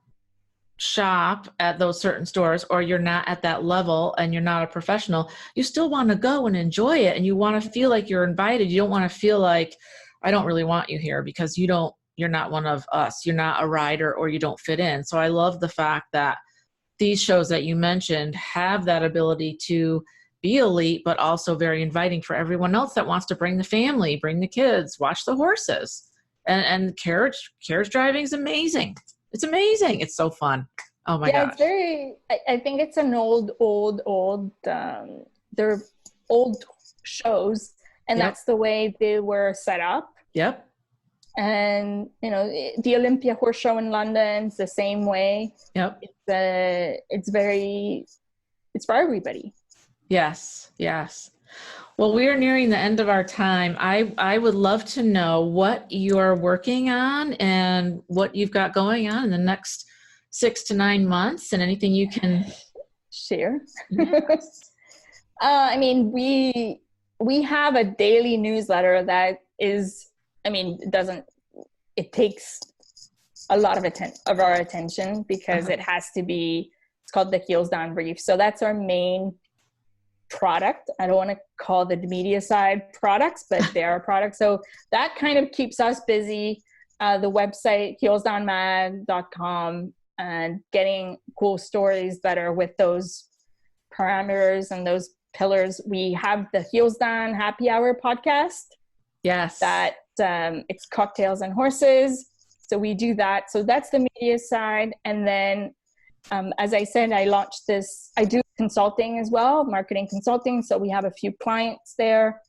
B: shop at those certain stores, or you're not at that level and you're not a professional, you still want to go and enjoy it, and you want to feel like you're invited. You don't want to feel like, I don't really want you here because you're not one of us, you're not a rider, or you don't fit in. So I love the fact that these shows that you mentioned have that ability to be elite, but also very inviting for everyone else that wants to bring the family, bring the kids, watch the horses. And carriage driving is amazing. It's amazing. It's so fun. Oh my gosh.
C: I think it's an old, they're old shows, and that's the way they were set up.
B: Yep.
C: And, the Olympia Horse Show in London is the same way.
B: Yep.
C: It's for everybody.
B: Yes. Yes. Well, we are nearing the end of our time. I would love to know what you're working on and what you've got going on in the next 6 to 9 months, and anything you can
C: share.
B: Yes.
C: We have a daily newsletter that is, it takes a lot of our attention because it has to be, it's called the Heels Down Brief. So that's our main product. I don't want to call the media side products, but they are products. So that kind of keeps us busy. The website, heelsdownmag.com, and getting cool stories that are with those parameters and those pillars. We have the Heels Down Happy Hour podcast.
B: Yes.
C: That it's cocktails and horses. So we do that. So that's the media side. And then, as I said, I do consulting as well, marketing consulting. So we have a few clients there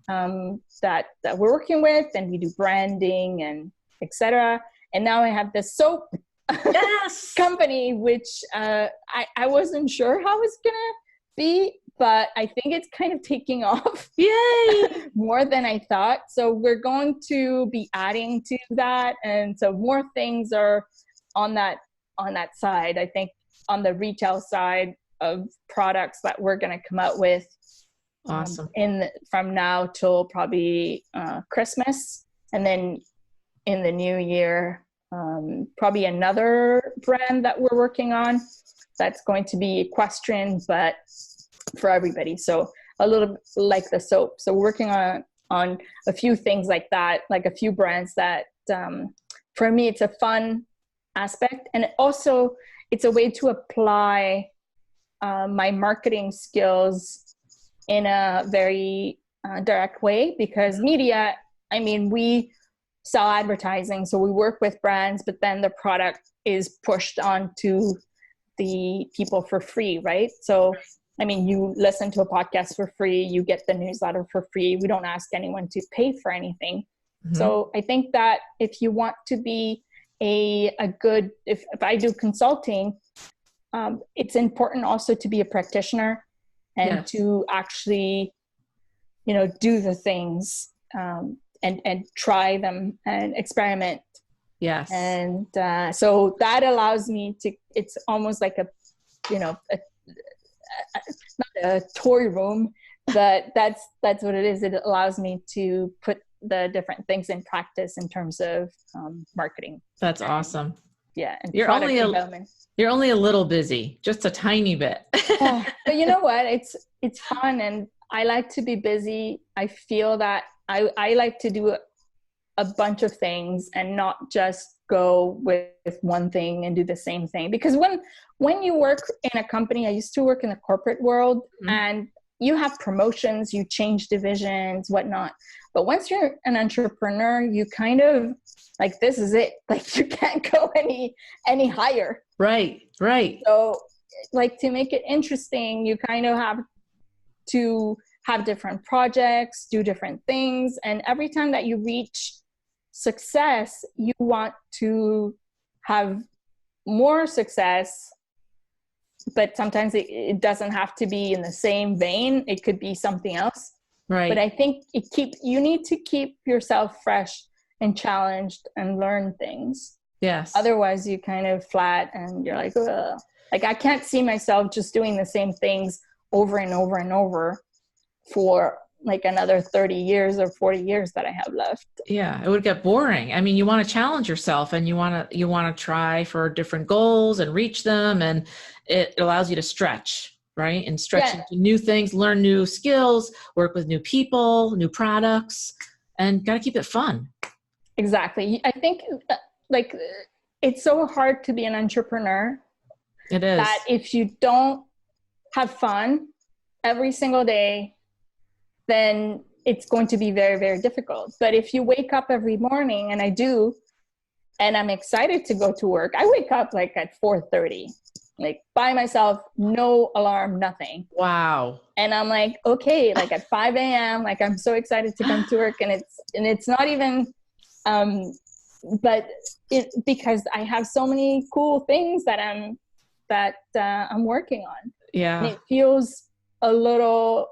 C: that we're working with, and we do branding and etc. And now I have this soap company, which I wasn't sure how it's going to be, but I think it's kind of taking off.
B: Yay!
C: More than I thought. So we're going to be adding to that. And so more things are on that side. I think on the retail side of products that we're going to come out with.
B: Awesome.
C: From now till probably Christmas. And then in the new year, probably another brand that we're working on that's going to be equestrian, but for everybody. So a little like the soap. So we're working on a few things like that, like a few brands that for me, it's a fun aspect. And also it's a way to apply my marketing skills in a very direct way, because media, we sell advertising. So we work with brands, but then the product is pushed onto the people for free, right? So, you listen to a podcast for free, you get the newsletter for free. We don't ask anyone to pay for anything. Mm-hmm. So I think that if you want to be if I do consulting, it's important also to be a practitioner and to actually, do the things and try them and experiment.
B: Yes.
C: And so that allows me to, it's almost like not a toy room, but that's what it is. It allows me to put the different things in practice in terms of marketing.
B: That's awesome.
C: Yeah. And
B: you're only a little busy, just a tiny bit.
C: But you know what? It's fun, and I like to be busy. I feel that I like to do a bunch of things and not just go with one thing and do the same thing. Because when you work in a company, I used to work in the corporate world, mm-hmm. and you have promotions, you change divisions, whatnot. But once you're an entrepreneur, you kind of like, this is it. Like, you can't go any higher.
B: Right.
C: So like, to make it interesting, you kind of have to have different projects, do different things. And every time that you reach success, you want to have more success, but sometimes it doesn't have to be in the same vein. It could be something else.
B: Right.
C: But I think you need to keep yourself fresh and challenged and learn things.
B: Yes.
C: Otherwise you kind of flat and you're like, ugh. Like, I can't see myself just doing the same things over and over and over for like another 30 years or 40 years that I have left.
B: Yeah, it would get boring. You want to challenge yourself, and you want to try for different goals and reach them, and it allows you to stretch, right? And stretch into new things, learn new skills, work with new people, new products, and got to keep it fun.
C: Exactly. I think like it's so hard to be an entrepreneur.
B: It is.
C: That if you don't have fun every single day, then it's going to be very, very difficult. But if you wake up every morning, and I do, and I'm excited to go to work, I wake up like at 4:30, like by myself, no alarm, nothing.
B: Wow.
C: And I'm like, okay, like at 5 a.m., like I'm so excited to come to work, and it's not even But because I have so many cool things that I'm working on.
B: Yeah.
C: And it feels a little,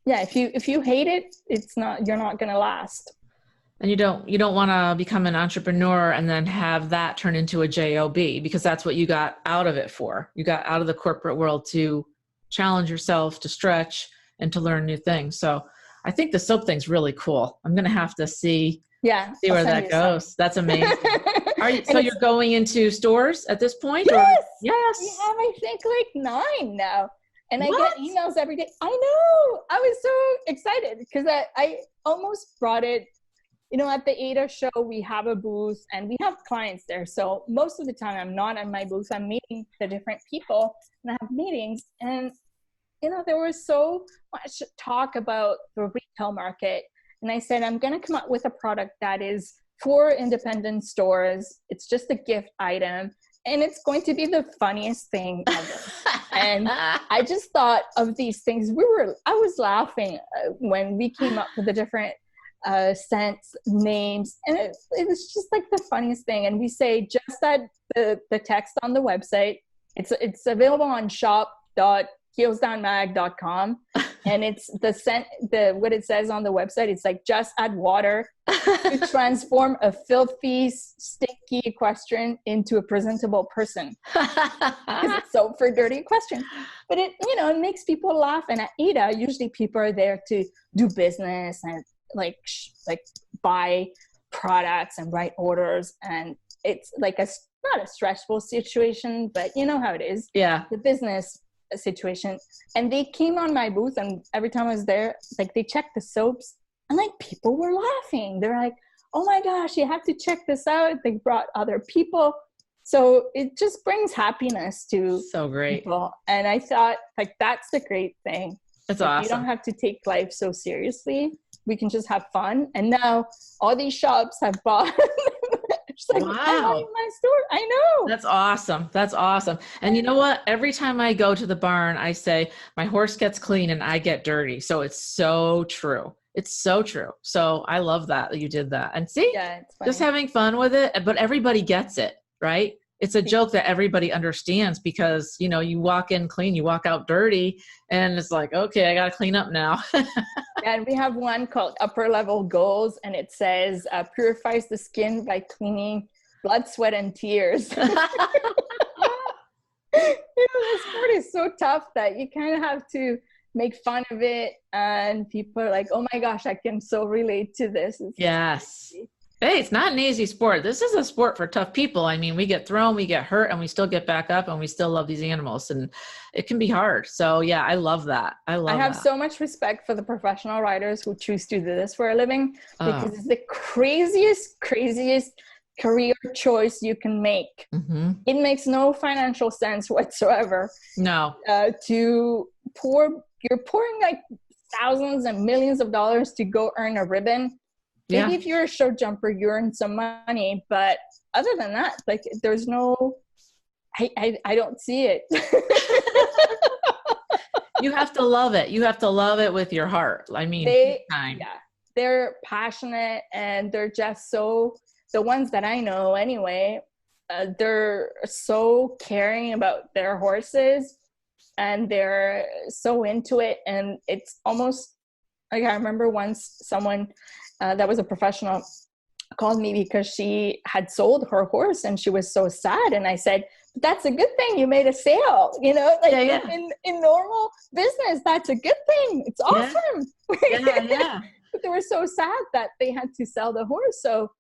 C: if you hate it, you're not going to last.
B: And you don't want to become an entrepreneur and then have that turn into a job, because that's what you got out of it for. You got out of the corporate world to challenge yourself, to stretch, and to learn new things. So I think the soap thing's really cool. I'm going to have to see where that goes. That's amazing. So you're going into stores at this point?
C: Yes.
B: Yes.
C: We have, I think, like 9 now. And what? I get emails every day. I know. I was so excited because I almost brought it. At the ADA show, we have a booth and we have clients there. So most of the time I'm not at my booth. I'm meeting the different people and I have meetings. And, there was so much talk about the retail market. And I said, I'm going to come up with a product that is for independent stores. It's just a gift item. And it's going to be the funniest thing ever. And I just thought of these things. I was laughing when we came up with the different scents, names, and it was just like the funniest thing. And we say just that the text on the website, it's available on shop.heelsdownmag.com, and it's what it says on the website. It's like, just add water to transform a filthy, stinky equestrian into a presentable person. Because it's soap for dirty equestrians. But it makes people laugh. And at ADA, usually people are there to do business and like buy products and write orders, and it's like not a stressful situation, but you know how it is.
B: Yeah.
C: The business situation. And they came on my booth, and every time I was there, like, they checked the soaps, and like people were laughing. They're like, oh my gosh, you have to check this out. They brought other people. So it just brings happiness to people. And I thought, like, that's the great thing.
B: That's awesome.
C: You don't have to take life so seriously. We can just have fun. And now all these shops have bought. It's like, wow. I like my store. I know.
B: That's awesome. That's awesome. And you know what? Every time I go to the barn, I say my horse gets clean and I get dirty. So it's so true. It's so true. So I love that you did that. And see, just having fun with it, but everybody gets it, right? It's a joke that everybody understands, because, you walk in clean, you walk out dirty, and it's like, okay, I got to clean up now.
C: And we have one called Upper Level Goals, and it says, purifies the skin by cleaning blood, sweat, and tears. The sport is so tough that you kind of have to make fun of it, and people are like, oh my gosh, I can so relate to this.
B: Yes. Hey, it's not an easy sport. This is a sport for tough people. I mean, we get thrown, we get hurt, and we still get back up, and we still love these animals, and it can be hard. So yeah, I love that. I have
C: so much respect for the professional riders who choose to do this for a living, because it's the craziest career choice you can make.
B: Mm-hmm.
C: It makes no financial sense whatsoever.
B: No.
C: You're pouring like thousands and millions of dollars to go earn a ribbon. Maybe if you're a show jumper, you earn some money, but other than that, like, there's no, I don't see it.
B: You have to love it. You have to love it with your heart. I mean,
C: they're passionate, and they're just so, the ones that I know anyway, they're so caring about their horses, and they're so into it. And it's almost like, I remember once someone that was a professional called me because she had sold her horse and she was so sad. And I said, that's a good thing, you made a sale, in normal business, that's a good thing. It's awesome.
B: Yeah.
C: But they were so sad that they had to sell the horse. So,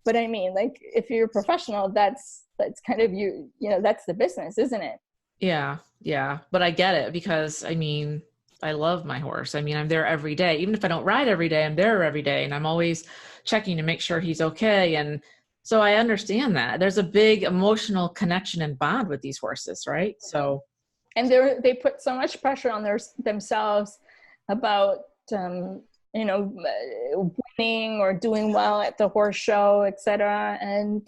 C: but I mean, like, if you're a professional, that's kind of that's the business, isn't it?
B: Yeah. But I get it, because I mean, I love my horse. I mean, I'm there every day. Even if I don't ride every day, I'm there every day, and I'm always checking to make sure he's okay. And so I understand that there's a big emotional connection and bond with these horses, right? So,
C: and they put so much pressure on themselves about winning or doing well at the horse show, etc. And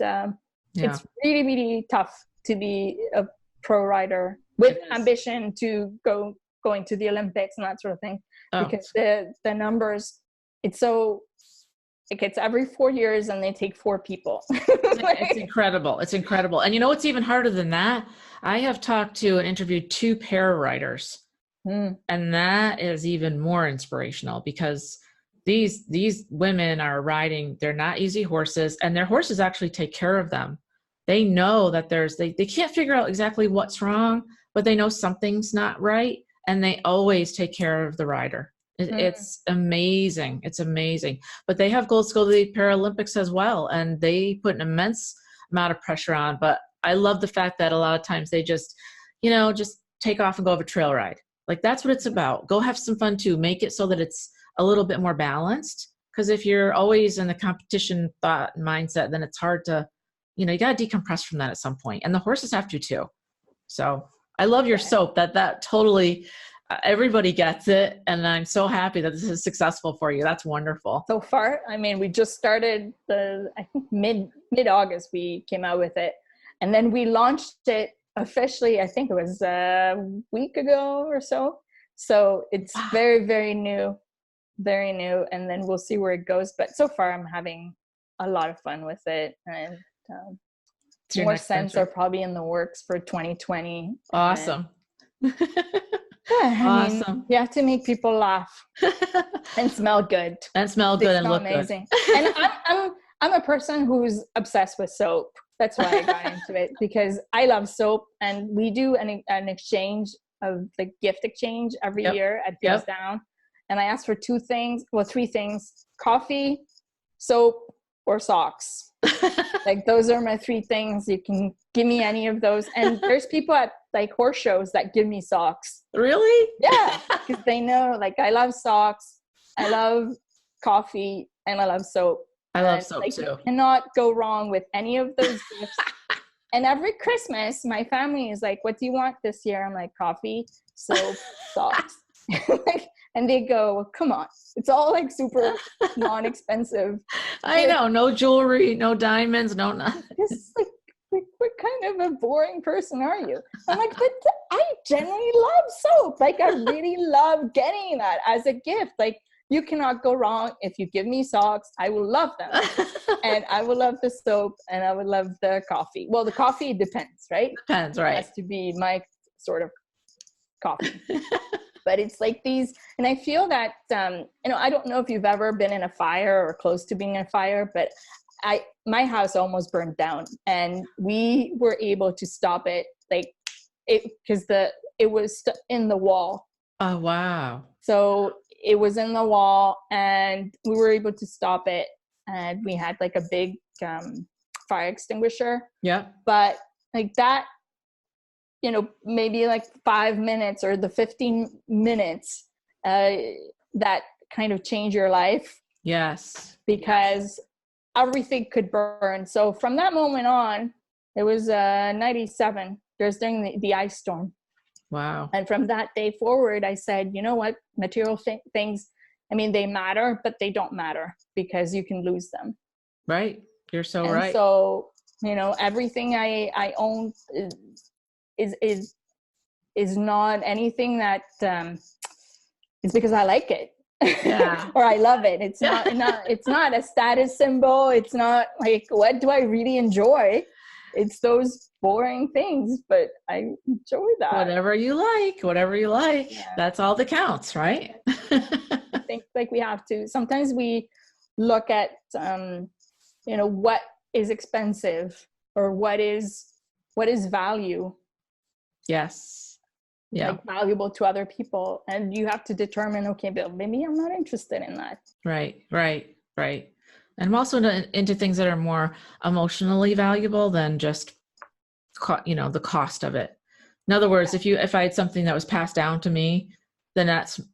C: it's really, really tough to be a pro rider with ambition to going to the Olympics and that sort of thing, because the numbers, it's so Like it's every 4 years and they take 4 people.
B: It's incredible. It's incredible. And you know what's even harder than that? I have talked to and interviewed 2 para riders. And that is even more inspirational because these women are riding, they're not easy horses, and their horses actually take care of them. They know that they can't figure out exactly what's wrong, but they know something's not right, and they always take care of the rider. It's amazing. It's amazing. But they have gold to the Paralympics as well, and they put an immense amount of pressure on. But I love the fact that a lot of times they just take off and go have a trail ride. Like that's what it's about. Go have some fun too. Make it so that it's a little bit more balanced. Because if you're always in the competition thought and mindset, then it's hard to, you got to decompress from that at some point. And the horses have to too. So I love your soap. That totally, everybody gets it. And I'm so happy that this is successful for you. That's wonderful.
C: So far, I mean, we just started I think mid-August we came out with it. And then we launched it officially, I think it was a week ago or so. So it's very, very new, and then we'll see where it goes. But so far I'm having a lot of fun with it, and more scents are probably in the works for 2020.
B: Awesome.
C: I mean, you have to make people laugh and smell good.
B: And smell good and look
C: amazing. Good. And I'm a person who's obsessed with soap. That's why I got into it, because I love soap, and we do an exchange of the gift exchange every year at Feels Down. And I asked for 3 things: coffee, soap, or socks. Like those are my 3 things. You can give me any of those. And there's people at like horse shows that give me socks.
B: Really?
C: Yeah. Because they know like I love socks, I love coffee, and I love soap.
B: I love soap too.
C: You cannot go wrong with any of those gifts. And every Christmas, my family is like, "What do you want this year?" I'm like, "Coffee, soap, socks." And they go, "Well, come on. It's all like super non-expensive."
B: I know. No jewelry, no diamonds, no nothing.
C: It's like, what kind of a boring person are you? I'm like, but I genuinely love soap. Like, I really love getting that as a gift. Like, you cannot go wrong. If you give me socks, I will love them. And I will love the soap, and I would love the coffee. Well, the coffee depends, right?
B: Depends, right.
C: It has to be my sort of coffee. But it's like these, and I feel that, I don't know if you've ever been in a fire or close to being in a fire, but my house almost burned down, and we were able to stop it, because it was in the wall.
B: Oh, wow.
C: So it was in the wall, and we were able to stop it, and we had like a big fire extinguisher.
B: Yeah.
C: But like that, maybe like 5 minutes or the 15 minutes that kind of change your life.
B: Yes.
C: Because everything could burn. So from that moment on, it was 97. There's during the ice storm.
B: Wow.
C: And from that day forward, I said, you know what, material things, I mean, they matter, but they don't matter because you can lose them.
B: Right. You're so
C: and
B: right.
C: So, everything I own is not anything that is because I like it.
B: Yeah.
C: Or I love it. It's not a status symbol. It's not like, what do I really enjoy? It's those boring things, but I enjoy that.
B: Whatever you like. Yeah. That's all that counts, right?
C: I think like we have to, sometimes we look at, what is expensive or what is value. Yes. Yeah. Like valuable to other people. And you have to determine, okay, Bill, maybe I'm not interested in that.
B: Right. And I'm also into things that are more emotionally valuable than just, the cost of it. In other words, if I had something that was passed down to me, then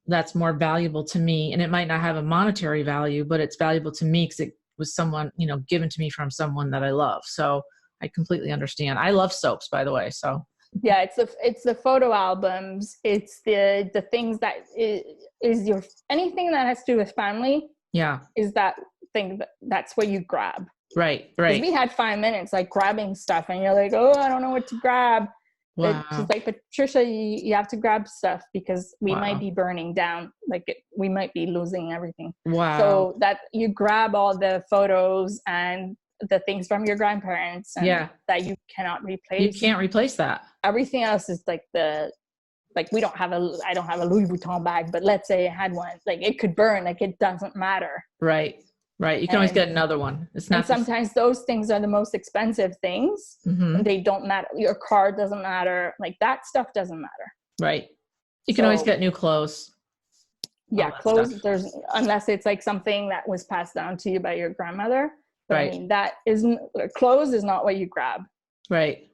B: that's more valuable to me. And it might not have a monetary value, but it's valuable to me because it was someone, given to me from someone that I love. So I completely understand. I love soaps, by the way. So
C: yeah, it's the photo albums. It's the things that is your, anything that has to do with family.
B: Yeah.
C: Is that thing that's what you grab.
B: Right.
C: We had 5 minutes like grabbing stuff and you're like, oh, I don't know what to grab.
B: Wow.
C: She's like, Patricia, you have to grab stuff because we might
B: Wow.
C: be burning down. We might be losing everything.
B: Wow.
C: So that you grab all the photos and the things from your grandparents and that you cannot replace.
B: You can't replace that.
C: Everything else is like I don't have a Louis Vuitton bag, but let's say I had one, like it could burn, like it doesn't matter.
B: Right. You can always get another one. It's not.
C: And sometimes those things are the most expensive things.
B: Mm-hmm.
C: And they don't matter. Your car doesn't matter. Like that stuff doesn't matter.
B: Right. You can always get new clothes.
C: Yeah, clothes. Unless it's like something that was passed down to you by your grandmother. But
B: Right.
C: I mean, clothes is not what you grab.
B: Right.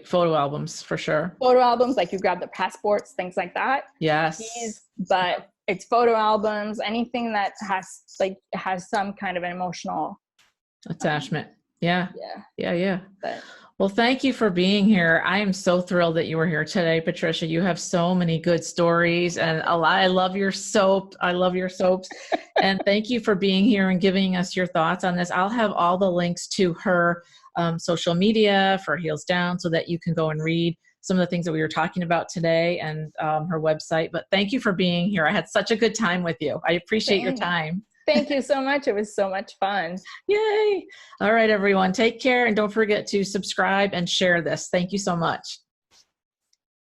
B: Photo albums for sure.
C: Photo albums, like you grab the passports, things like that.
B: Yes.
C: But it's photo albums, anything that has some kind of an emotional
B: attachment. Yeah.
C: But,
B: well, thank you for being here. I am so thrilled that you were here today, Patricia. You have so many good stories, and I love your soap. I love your soaps. And thank you for being here and giving us your thoughts on this. I'll have all the links to her social media for Heels Down so that you can go and read some of the things that we were talking about today and her website. But thank you for being here. I had such a good time with you. I appreciate your time.
C: Thank you so much. It was so much fun.
B: Yay. All right, everyone. Take care. And don't forget to subscribe and share this. Thank you so much.